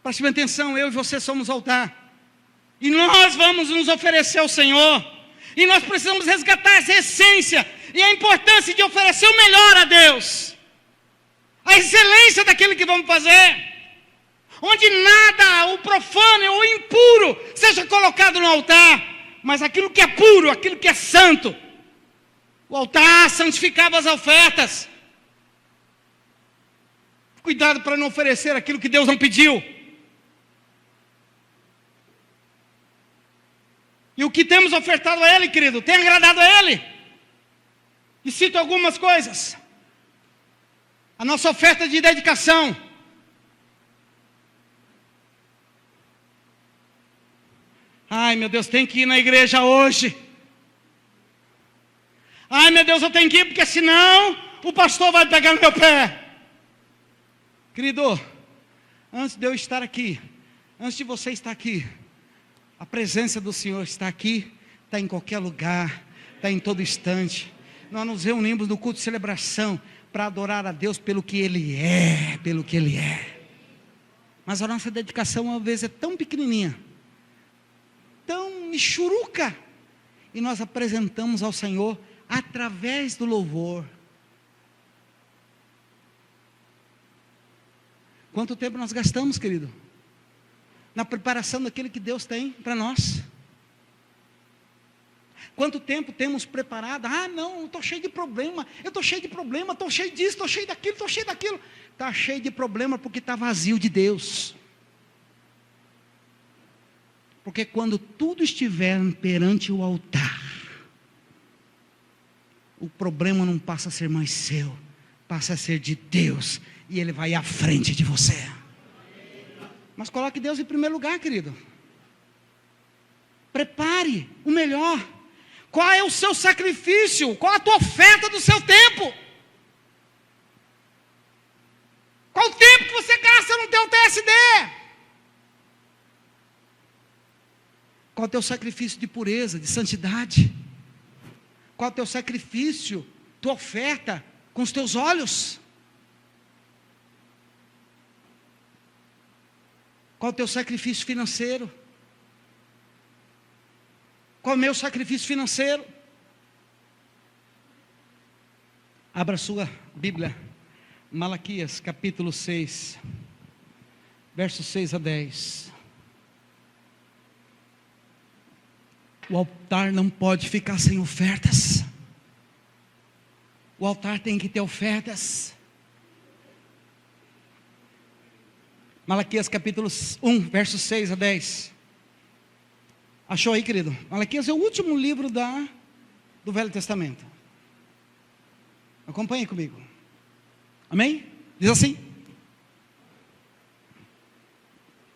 Preste atenção, eu e você somos altar, e nós vamos nos oferecer ao Senhor, e nós precisamos resgatar essa essência, e a importância de oferecer o melhor a Deus, a excelência daquilo que vamos fazer, onde nada, o profano ou o impuro, seja colocado no altar, mas aquilo que é puro, aquilo que é santo. O altar santificava as ofertas. Cuidado para não oferecer aquilo que Deus não pediu. E o que temos ofertado a Ele, querido, tem agradado a Ele? E cito algumas coisas. A nossa oferta de dedicação. Ai, meu Deus, tem que ir na igreja hoje. Ai, meu Deus, eu tenho que ir, porque senão o pastor vai pegar no meu pé. Querido, antes de eu estar aqui, antes de você estar aqui, a presença do Senhor está aqui, está em qualquer lugar, está em todo instante. Nós nos reunimos no culto de celebração para adorar a Deus pelo que Ele é, pelo que Ele é. Mas a nossa dedicação às vezes é tão pequenininha, tão michuruca, e nós apresentamos ao Senhor através do louvor. Quanto tempo nós gastamos, querido, na preparação daquilo que Deus tem para nós? Quanto tempo temos preparado? Ah, não, eu estou cheio de problema, estou cheio disso, estou cheio daquilo. Está cheio de problema porque está vazio de Deus. Porque quando tudo estiver perante o altar, o problema não passa a ser mais seu, passa a ser de Deus, e Ele vai à frente de você. Mas coloque Deus em primeiro lugar, querido. Prepare o melhor. Qual é o seu sacrifício? Qual a tua oferta do seu tempo? Qual o tempo que você gasta no teu TSD? Qual é o teu sacrifício de pureza, de santidade? Qual é o teu sacrifício, tua oferta com os teus olhos? Qual é o teu sacrifício financeiro? Qual é o meu sacrifício financeiro? Abra sua Bíblia, Malaquias capítulo 6, versos 6 a 10. O altar não pode ficar sem ofertas. O altar tem que ter ofertas. Malaquias capítulo 1, versos 6 a 10. Achou aí, querido? Malaquias é o último livro do Velho Testamento. Acompanhe comigo. Amém? Diz assim: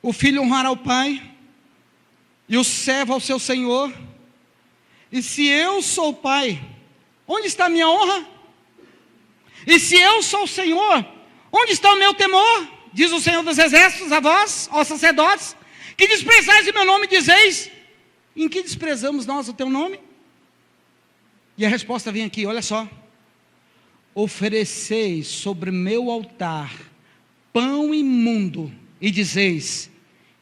o filho honrará o pai, e o servo ao seu senhor. E se eu sou o pai, onde está a minha honra? E se eu sou o Senhor, onde está o meu temor? Diz o Senhor dos Exércitos a vós, ó sacerdotes, que desprezais o meu nome, dizeis: Em que desprezamos nós o teu nome? E a resposta vem aqui, olha só. Ofereceis sobre meu altar pão imundo, e dizeis,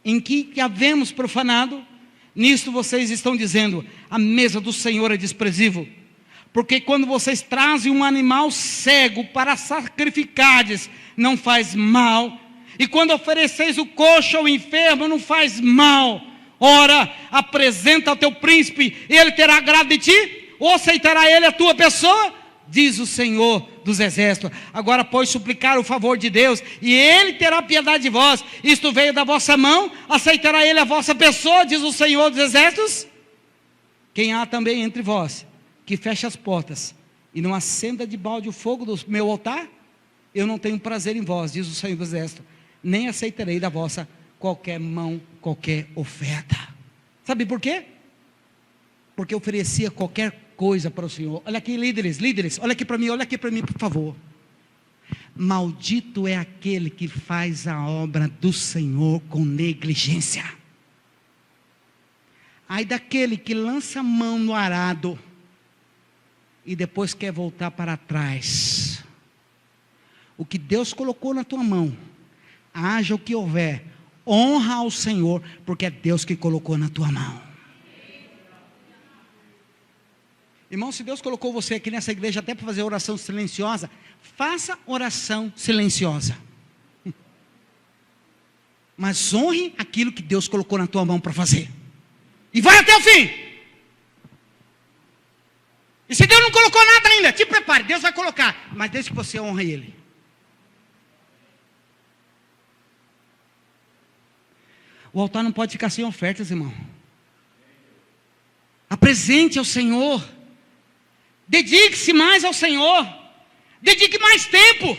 em que havemos profanado? Nisto vocês estão dizendo, a mesa do Senhor é desprezível. Porque quando vocês trazem um animal cego para sacrificardes, não faz mal. E quando ofereceis o coxo ao enfermo, não faz mal. Ora, apresenta ao teu príncipe, ele terá agrado de ti? Ou aceitará ele a tua pessoa? Diz o Senhor dos exércitos. Agora, pois, suplicar o favor de Deus, e ele terá piedade de vós. Isto veio da vossa mão, aceitará ele a vossa pessoa, diz o Senhor dos exércitos? Quem há também entre vós, que feche as portas, e não acenda de balde o fogo do meu altar? Eu não tenho prazer em vós, diz o Senhor dos exércitos, nem aceitarei da vossa qualquer mão, qualquer oferta. Sabe por quê? Porque oferecia qualquer coisa para o Senhor. Olha aqui, líderes, olha aqui para mim, por favor. Maldito é aquele que faz a obra do Senhor com negligência. Ai daquele que lança a mão no arado e depois quer voltar para trás. O que Deus colocou na tua mão, haja o que houver, honra ao Senhor, porque é Deus que colocou na tua mão. Irmão, se Deus colocou você aqui nessa igreja até para fazer oração silenciosa, faça oração silenciosa. Mas honre aquilo que Deus colocou na tua mão para fazer. E vai até o fim. E se Deus não colocou nada ainda, te prepare, Deus vai colocar. Mas desde que você honre Ele. O altar não pode ficar sem ofertas, irmão. Apresente ao Senhor. Dedique-se mais ao Senhor. Dedique mais tempo.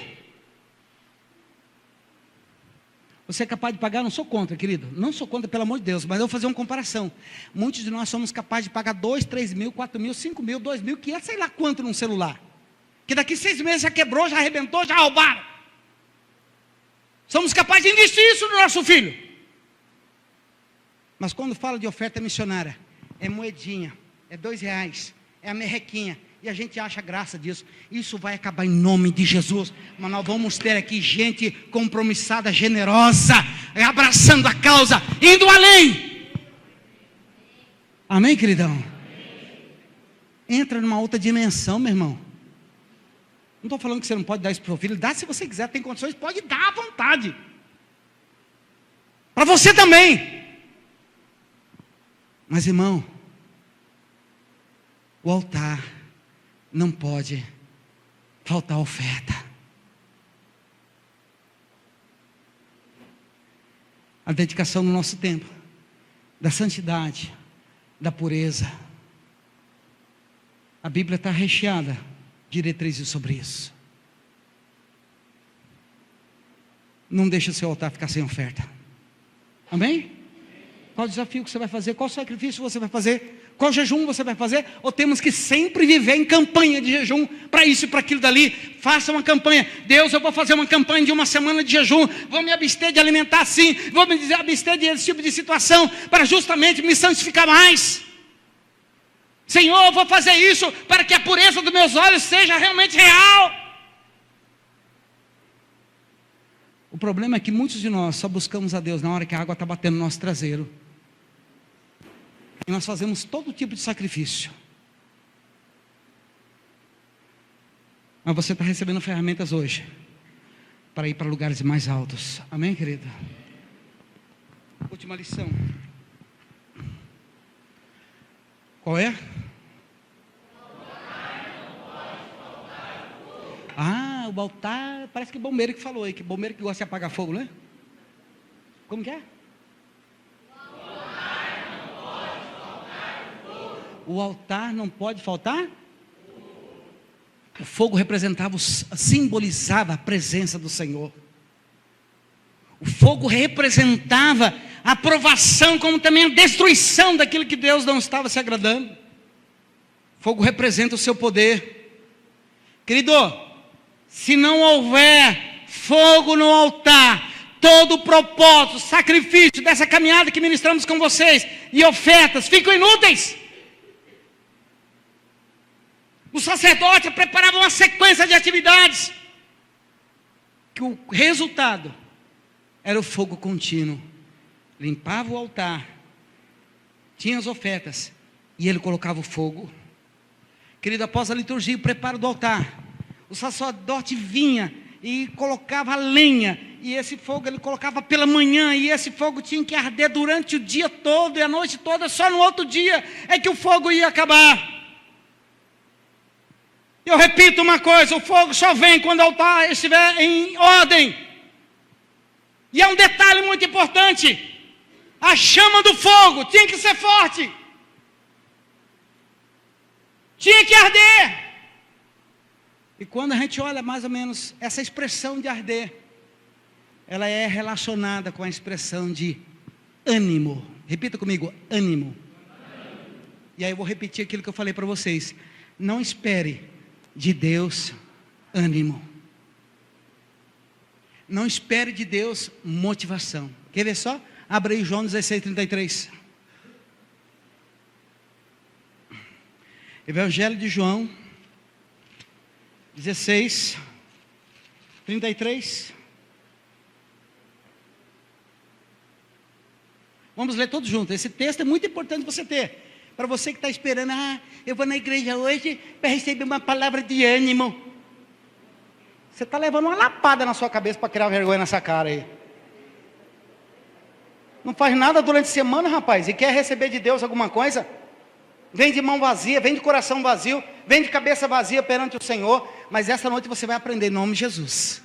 Você é capaz de pagar? Não sou contra, querido. Não sou contra, pelo amor de Deus. Mas eu vou fazer uma comparação. Muitos de nós somos capazes de pagar 2, 3 mil, 4 mil, 5 mil, 2 mil, 500, sei lá quanto num celular. Que daqui 6 meses já quebrou, já arrebentou, já roubaram. Somos capazes de investir isso no nosso filho. Mas quando fala de oferta missionária, é moedinha, é R$2, é a merrequinha. E a gente acha graça disso. Isso vai acabar em nome de Jesus. Mas nós vamos ter aqui gente compromissada, generosa, abraçando a causa, indo além. Amém, queridão? Entra numa outra dimensão, meu irmão. Não estou falando que você não pode dar isso para o filho. Dá se você quiser, tem condições, pode dar à vontade. Para você também. Mas, irmão, o altar não pode faltar oferta. A dedicação do nosso tempo, da santidade, da pureza. A Bíblia está recheada de diretrizes sobre isso. Não deixe o seu altar ficar sem oferta. Amém? Qual o desafio que você vai fazer? Qual o sacrifício você vai fazer? Qual jejum você vai fazer? Ou temos que sempre viver em campanha de jejum, para isso e para aquilo dali? Faça uma campanha. Deus, eu vou fazer uma campanha de uma semana de jejum, vou me abster de alimentar assim, vou me abster desse tipo de situação, para justamente me santificar mais. Senhor, eu vou fazer isso, para que a pureza dos meus olhos seja realmente real. O problema é que muitos de nós só buscamos a Deus na hora que a água está batendo no nosso traseiro. E nós fazemos todo tipo de sacrifício. Mas você está recebendo ferramentas hoje para ir para lugares mais altos. Amém, querida? Última lição. Qual é? Ah, o altar, parece que bombeiro que falou aí, que bombeiro que gosta de apagar fogo, né? Como que é? O altar não pode faltar? O fogo representava, simbolizava a presença do Senhor. O fogo representava a aprovação, como também a destruição daquilo que Deus não estava se agradando. O fogo representa o seu poder. Querido, se não houver fogo no altar, todo o propósito, sacrifício dessa caminhada que ministramos com vocês e ofertas ficam inúteis. O sacerdote preparava uma sequência de atividades, que o resultado era o fogo contínuo. Limpava o altar, tinha as ofertas, e ele colocava o fogo. Querido, após a liturgia, o preparo do altar, o sacerdote vinha e colocava a lenha, e esse fogo ele colocava pela manhã, e esse fogo tinha que arder durante o dia todo, e a noite toda, só no outro dia é que o fogo ia acabar. Eu repito uma coisa, o fogo só vem quando o altar estiver em ordem. E é um detalhe muito importante, a chama do fogo tinha que ser forte, tinha que arder. E quando a gente olha mais ou menos essa expressão de arder, ela é relacionada com a expressão de ânimo. Repita comigo, ânimo. E aí eu vou repetir aquilo que eu falei para vocês. Não espere de Deus ânimo. Não espere de Deus motivação. Quer ver só? Abre aí João 16:33. Evangelho de João 16:33. Vamos ler todos juntos. Esse texto é muito importante você ter. Para você que está esperando, eu vou na igreja hoje para receber uma palavra de ânimo. Você está levando uma lapada na sua cabeça para criar vergonha nessa cara aí. Não faz nada durante a semana, rapaz, e quer receber de Deus alguma coisa? Vem de mão vazia, vem de coração vazio, vem de cabeça vazia perante o Senhor. Mas essa noite você vai aprender em nome de Jesus.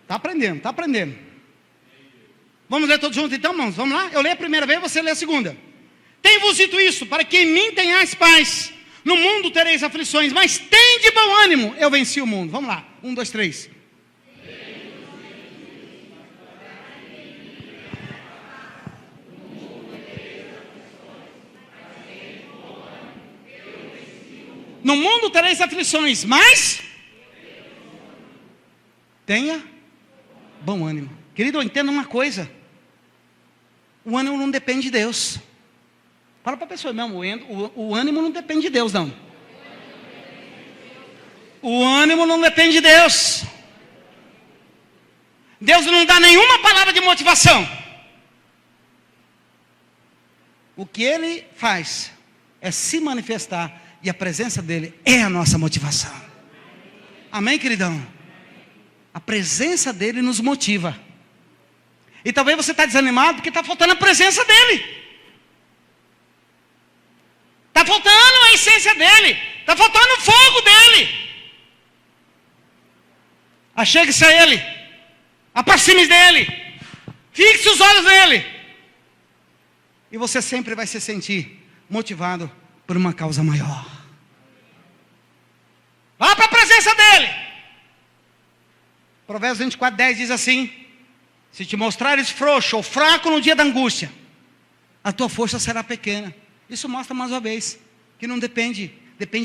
Está aprendendo, está aprendendo. Vamos ler todos juntos então, irmãos? Vamos lá? Eu leio a primeira vez, você lê a segunda. Tenho-vos dito isso, para que em mim tenhais paz. No mundo tereis aflições, mas tem de bom ânimo, eu venci o mundo. Vamos lá, 1, 2, 3. No mundo tereis aflições, mas tenha bom ânimo. Querido, entenda uma coisa. O ânimo não depende de Deus. Fala para a pessoa mesmo, o ânimo não depende de Deus, não. O ânimo não depende de Deus. Deus não dá nenhuma palavra de motivação. O que Ele faz é se manifestar, e a presença dEle é a nossa motivação. Amém, queridão? A presença dEle nos motiva. E talvez você está desanimado porque está faltando a presença dEle. Está faltando a essência dEle. Está faltando o fogo dEle. Achegue-se a Ele. Aproxime-se dEle. Fixe os olhos nele. E você sempre vai se sentir motivado por uma causa maior. Vá para a presença dEle. Provérbios 24:10 diz assim: se te mostrares frouxo ou fraco no dia da angústia, a tua força será pequena. Isso mostra mais uma vez que não depende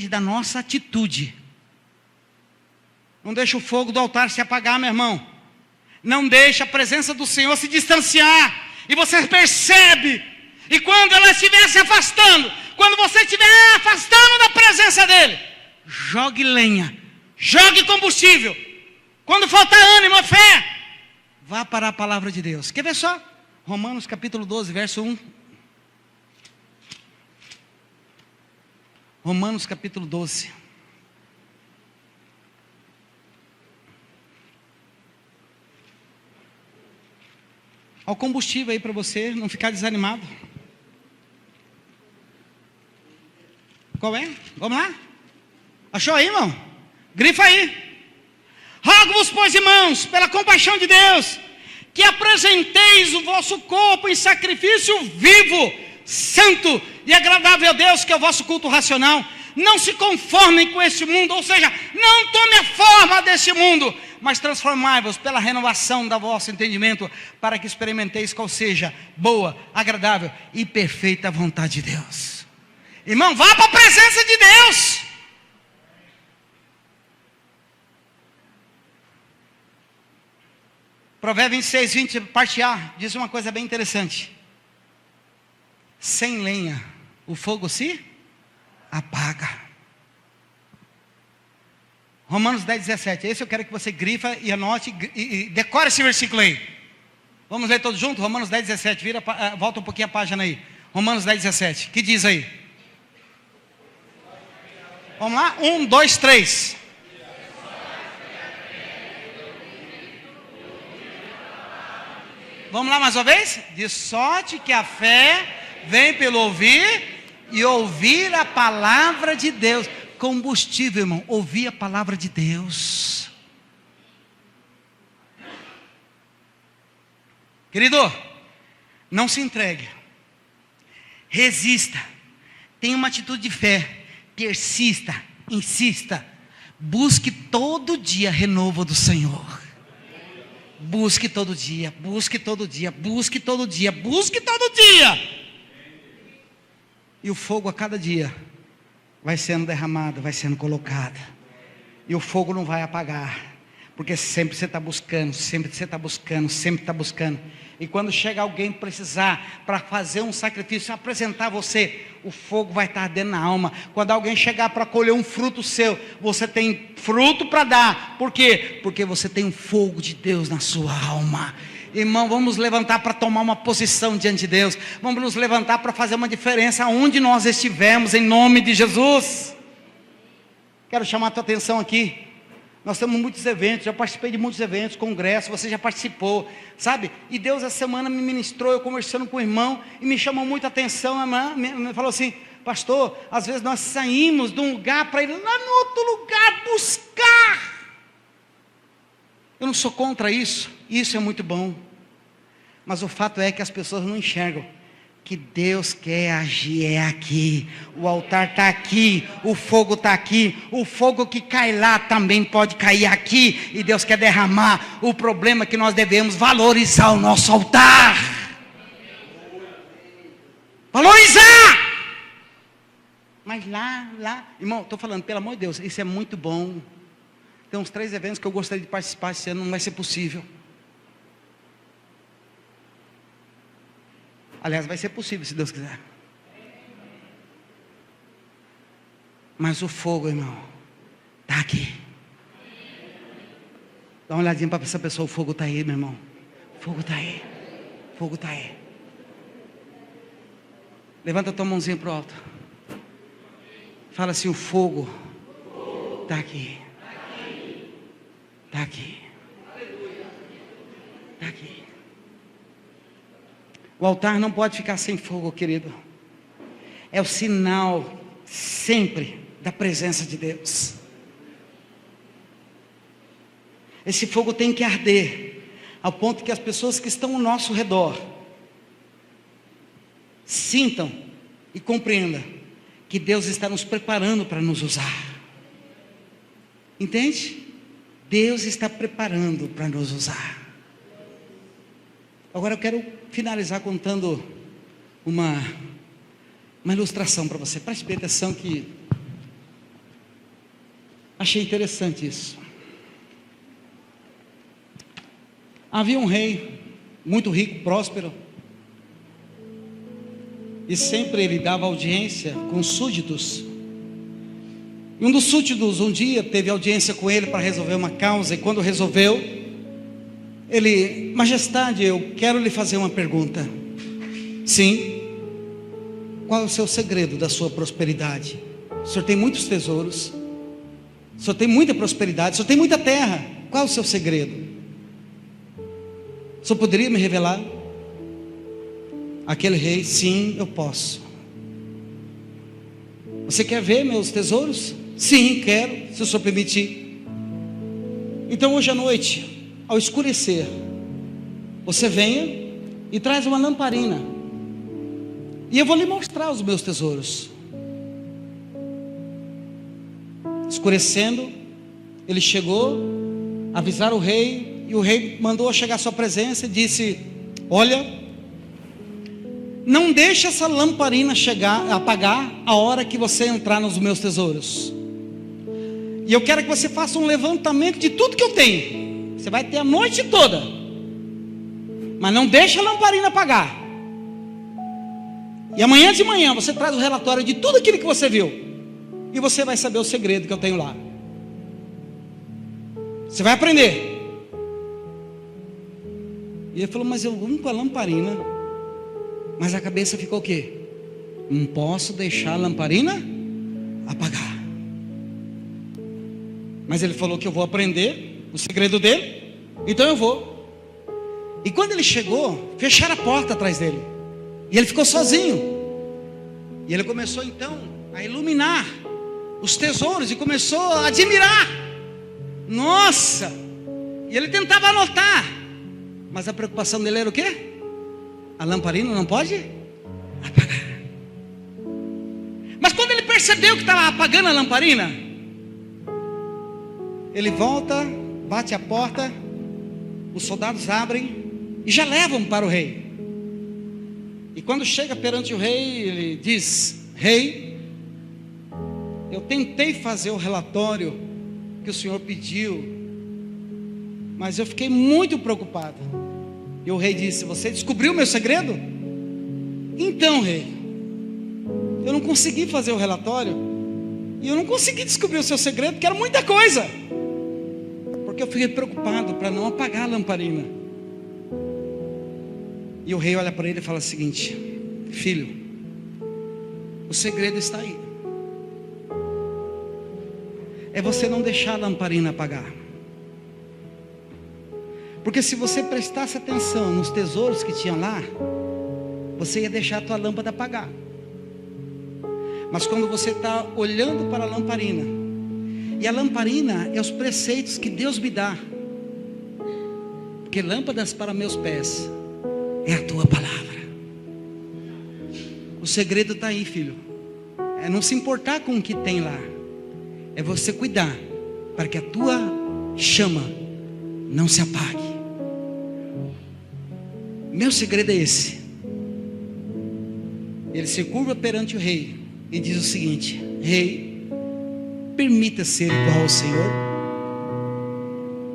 da nossa atitude. Não deixa o fogo do altar se apagar, meu irmão. Não deixa a presença do Senhor se distanciar. E você percebe. E quando ela estiver se afastando, quando você estiver afastando da presença dEle, jogue lenha, jogue combustível. Quando faltar ânimo, a fé, vá para a palavra de Deus. Quer ver só? Romanos capítulo 12, verso 1. Romanos capítulo 12. Olha o combustível aí para você não ficar desanimado. Qual é? Vamos lá? Achou aí, irmão? Grifa aí. Rogo-vos, pois, irmãos, pela compaixão de Deus, que apresenteis o vosso corpo em sacrifício vivo, santo e agradável a Deus, que é o vosso culto racional. Não se conformem com este mundo, ou seja, não tome a forma deste mundo, mas transformai-vos pela renovação do vosso entendimento, para que experimenteis qual seja boa, agradável e perfeita vontade de Deus. Irmão, vá para a presença de Deus. Provérbios 26, 20, parte A, diz uma coisa bem interessante. Sem lenha, o fogo se apaga. Romanos 10, 17. Esse eu quero que você grifa e anote e decore esse versículo aí. Vamos ler todos juntos? Romanos 10, 17. Volta um pouquinho a página aí. Romanos 10, 17. Que diz aí? Vamos lá? 1, 2, 3. Vamos lá mais uma vez? De sorte que a fé vem pelo ouvir e ouvir a palavra de Deus. Combustível, irmão, ouvir a palavra de Deus. Querido, não se entregue. Resista. Tenha uma atitude de fé. Persista, insista. Busque todo dia renovo do Senhor. Busque todo dia, busque todo dia, busque todo dia, busque todo dia. E o fogo a cada dia vai sendo derramado, vai sendo colocado. E o fogo não vai apagar. Porque sempre você está buscando, sempre você está buscando, sempre está buscando. E quando chega alguém precisar para fazer um sacrifício, apresentar você, o fogo vai estar ardendo na alma. Quando alguém chegar para colher um fruto seu, você tem fruto para dar. Por quê? Porque você tem um fogo de Deus na sua alma. Irmão, vamos nos levantar para tomar uma posição diante de Deus. Vamos nos levantar para fazer uma diferença aonde nós estivermos, em nome de Jesus. Quero chamar a tua atenção aqui. Nós temos muitos eventos, já participei de muitos eventos, congressos, você já participou, sabe? E Deus essa semana me ministrou, eu conversando com o irmão, e me chamou muita atenção, me falou assim, pastor, às vezes nós saímos de um lugar para ir lá no outro lugar buscar. Eu não sou contra isso, isso é muito bom. Mas o fato é que as pessoas não enxergam que Deus quer agir é aqui. O altar está aqui, o fogo está aqui. O fogo que cai lá também pode cair aqui. E Deus quer derramar. O problema é que nós devemos valorizar o nosso altar. Valorizar! Mas lá, irmão, estou falando, pelo amor de Deus, isso é muito bom. Tem uns 3 eventos que eu gostaria de participar esse ano, não vai ser possível. Aliás, vai ser possível, se Deus quiser. Mas o fogo, irmão, está aqui. Dá uma olhadinha para essa pessoa, o fogo está aí, meu irmão. O fogo está aí. O fogo está aí. Levanta a tua mãozinha para o alto. Fala assim, o fogo está aqui. Está aqui. Está aqui. O altar não pode ficar sem fogo, querido. É o sinal sempre da presença de Deus. Esse fogo tem que arder ao ponto que as pessoas que estão ao nosso redor sintam e compreendam que Deus está nos preparando para nos usar. Entende? Deus está preparando para nos usar. Agora eu quero finalizar contando uma ilustração para você. Preste bem atenção que achei interessante isso. Havia um rei muito rico, próspero, e sempre ele dava audiência com súditos. E um dos súditos um dia teve audiência com ele para resolver uma causa, e quando resolveu, ele, majestade, eu quero lhe fazer uma pergunta. Sim. Qual é o seu segredo da sua prosperidade? O senhor tem muitos tesouros, o senhor tem muita prosperidade, o senhor tem muita terra. Qual é o seu segredo? O senhor poderia me revelar? Aquele rei, sim, eu posso. Você quer ver meus tesouros? Sim, quero, se o senhor permitir. Então hoje à noite, ao escurecer, você venha e traz uma lamparina, e eu vou lhe mostrar os meus tesouros. Escurecendo, ele chegou, avisaram o rei, e o rei mandou chegar à sua presença e disse: olha, não deixe essa lamparina apagar a hora que você entrar nos meus tesouros. E eu quero que você faça um levantamento de tudo que eu tenho. Você vai ter a noite toda Mas não deixa a lamparina apagar. E amanhã de manhã você traz o relatório de tudo aquilo que você viu. E você vai saber o segredo que eu tenho lá. Você vai aprender. E ele falou, mas eu vou com a lamparina. Mas a cabeça ficou o quê? Não posso deixar a lamparina apagar. Mas ele falou que eu vou aprender o segredo dele. Então eu vou. E quando ele chegou, fecharam a porta atrás dele. E ele ficou sozinho. E ele começou então a iluminar os tesouros. E começou a admirar. Nossa! E ele tentava anotar. Mas a preocupação dele era o quê? A lamparina não pode apagar. Mas quando ele percebeu que estava apagando a lamparina, ele volta, bate a porta. Os soldados abrem e já levam para o rei. E quando chega perante o rei, ele diz: rei, eu tentei fazer o relatório que o senhor pediu, mas eu fiquei muito preocupado. E o rei disse: você descobriu o meu segredo? Então, rei, eu não consegui fazer o relatório, e eu não consegui descobrir o seu segredo, porque era muita coisa, porque eu fiquei preocupado para não apagar a lamparina. E o rei olha para ele e fala o seguinte: filho, o segredo está aí. É você não deixar a lamparina apagar. Porque se você prestasse atenção nos tesouros que tinham lá, você ia deixar a tua lâmpada apagar. Mas quando você está olhando para a lamparina, e a lamparina é os preceitos que Deus me dá, porque lâmpadas para meus pés é a tua palavra. O segredo está aí, filho. É não se importar com o que tem lá. É você cuidar para que a tua chama não se apague. Meu segredo é esse. Ele se curva perante o rei e diz o seguinte: rei, permita ser igual ao Senhor.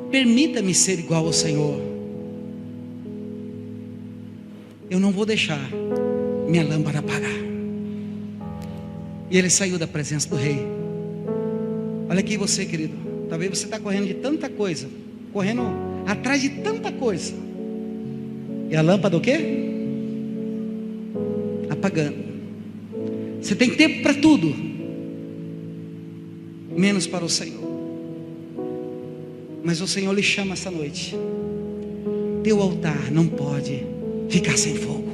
Permita-me ser igual ao Senhor. Eu não vou deixar minha lâmpada apagar. E ele saiu da presença do rei. Olha aqui você, querido. Talvez você está correndo de tanta coisa, correndo atrás de tanta coisa, e a lâmpada o quê? Apagando. Você tem tempo para tudo, menos para o Senhor. Mas o Senhor lhe chama essa noite. Teu altar não pode ficar sem fogo.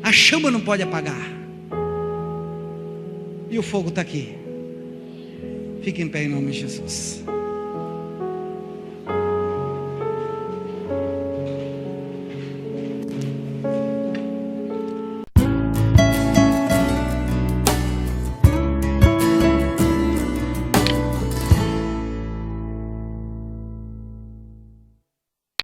A chama não pode apagar. E o fogo está aqui. Fique em pé em nome de Jesus.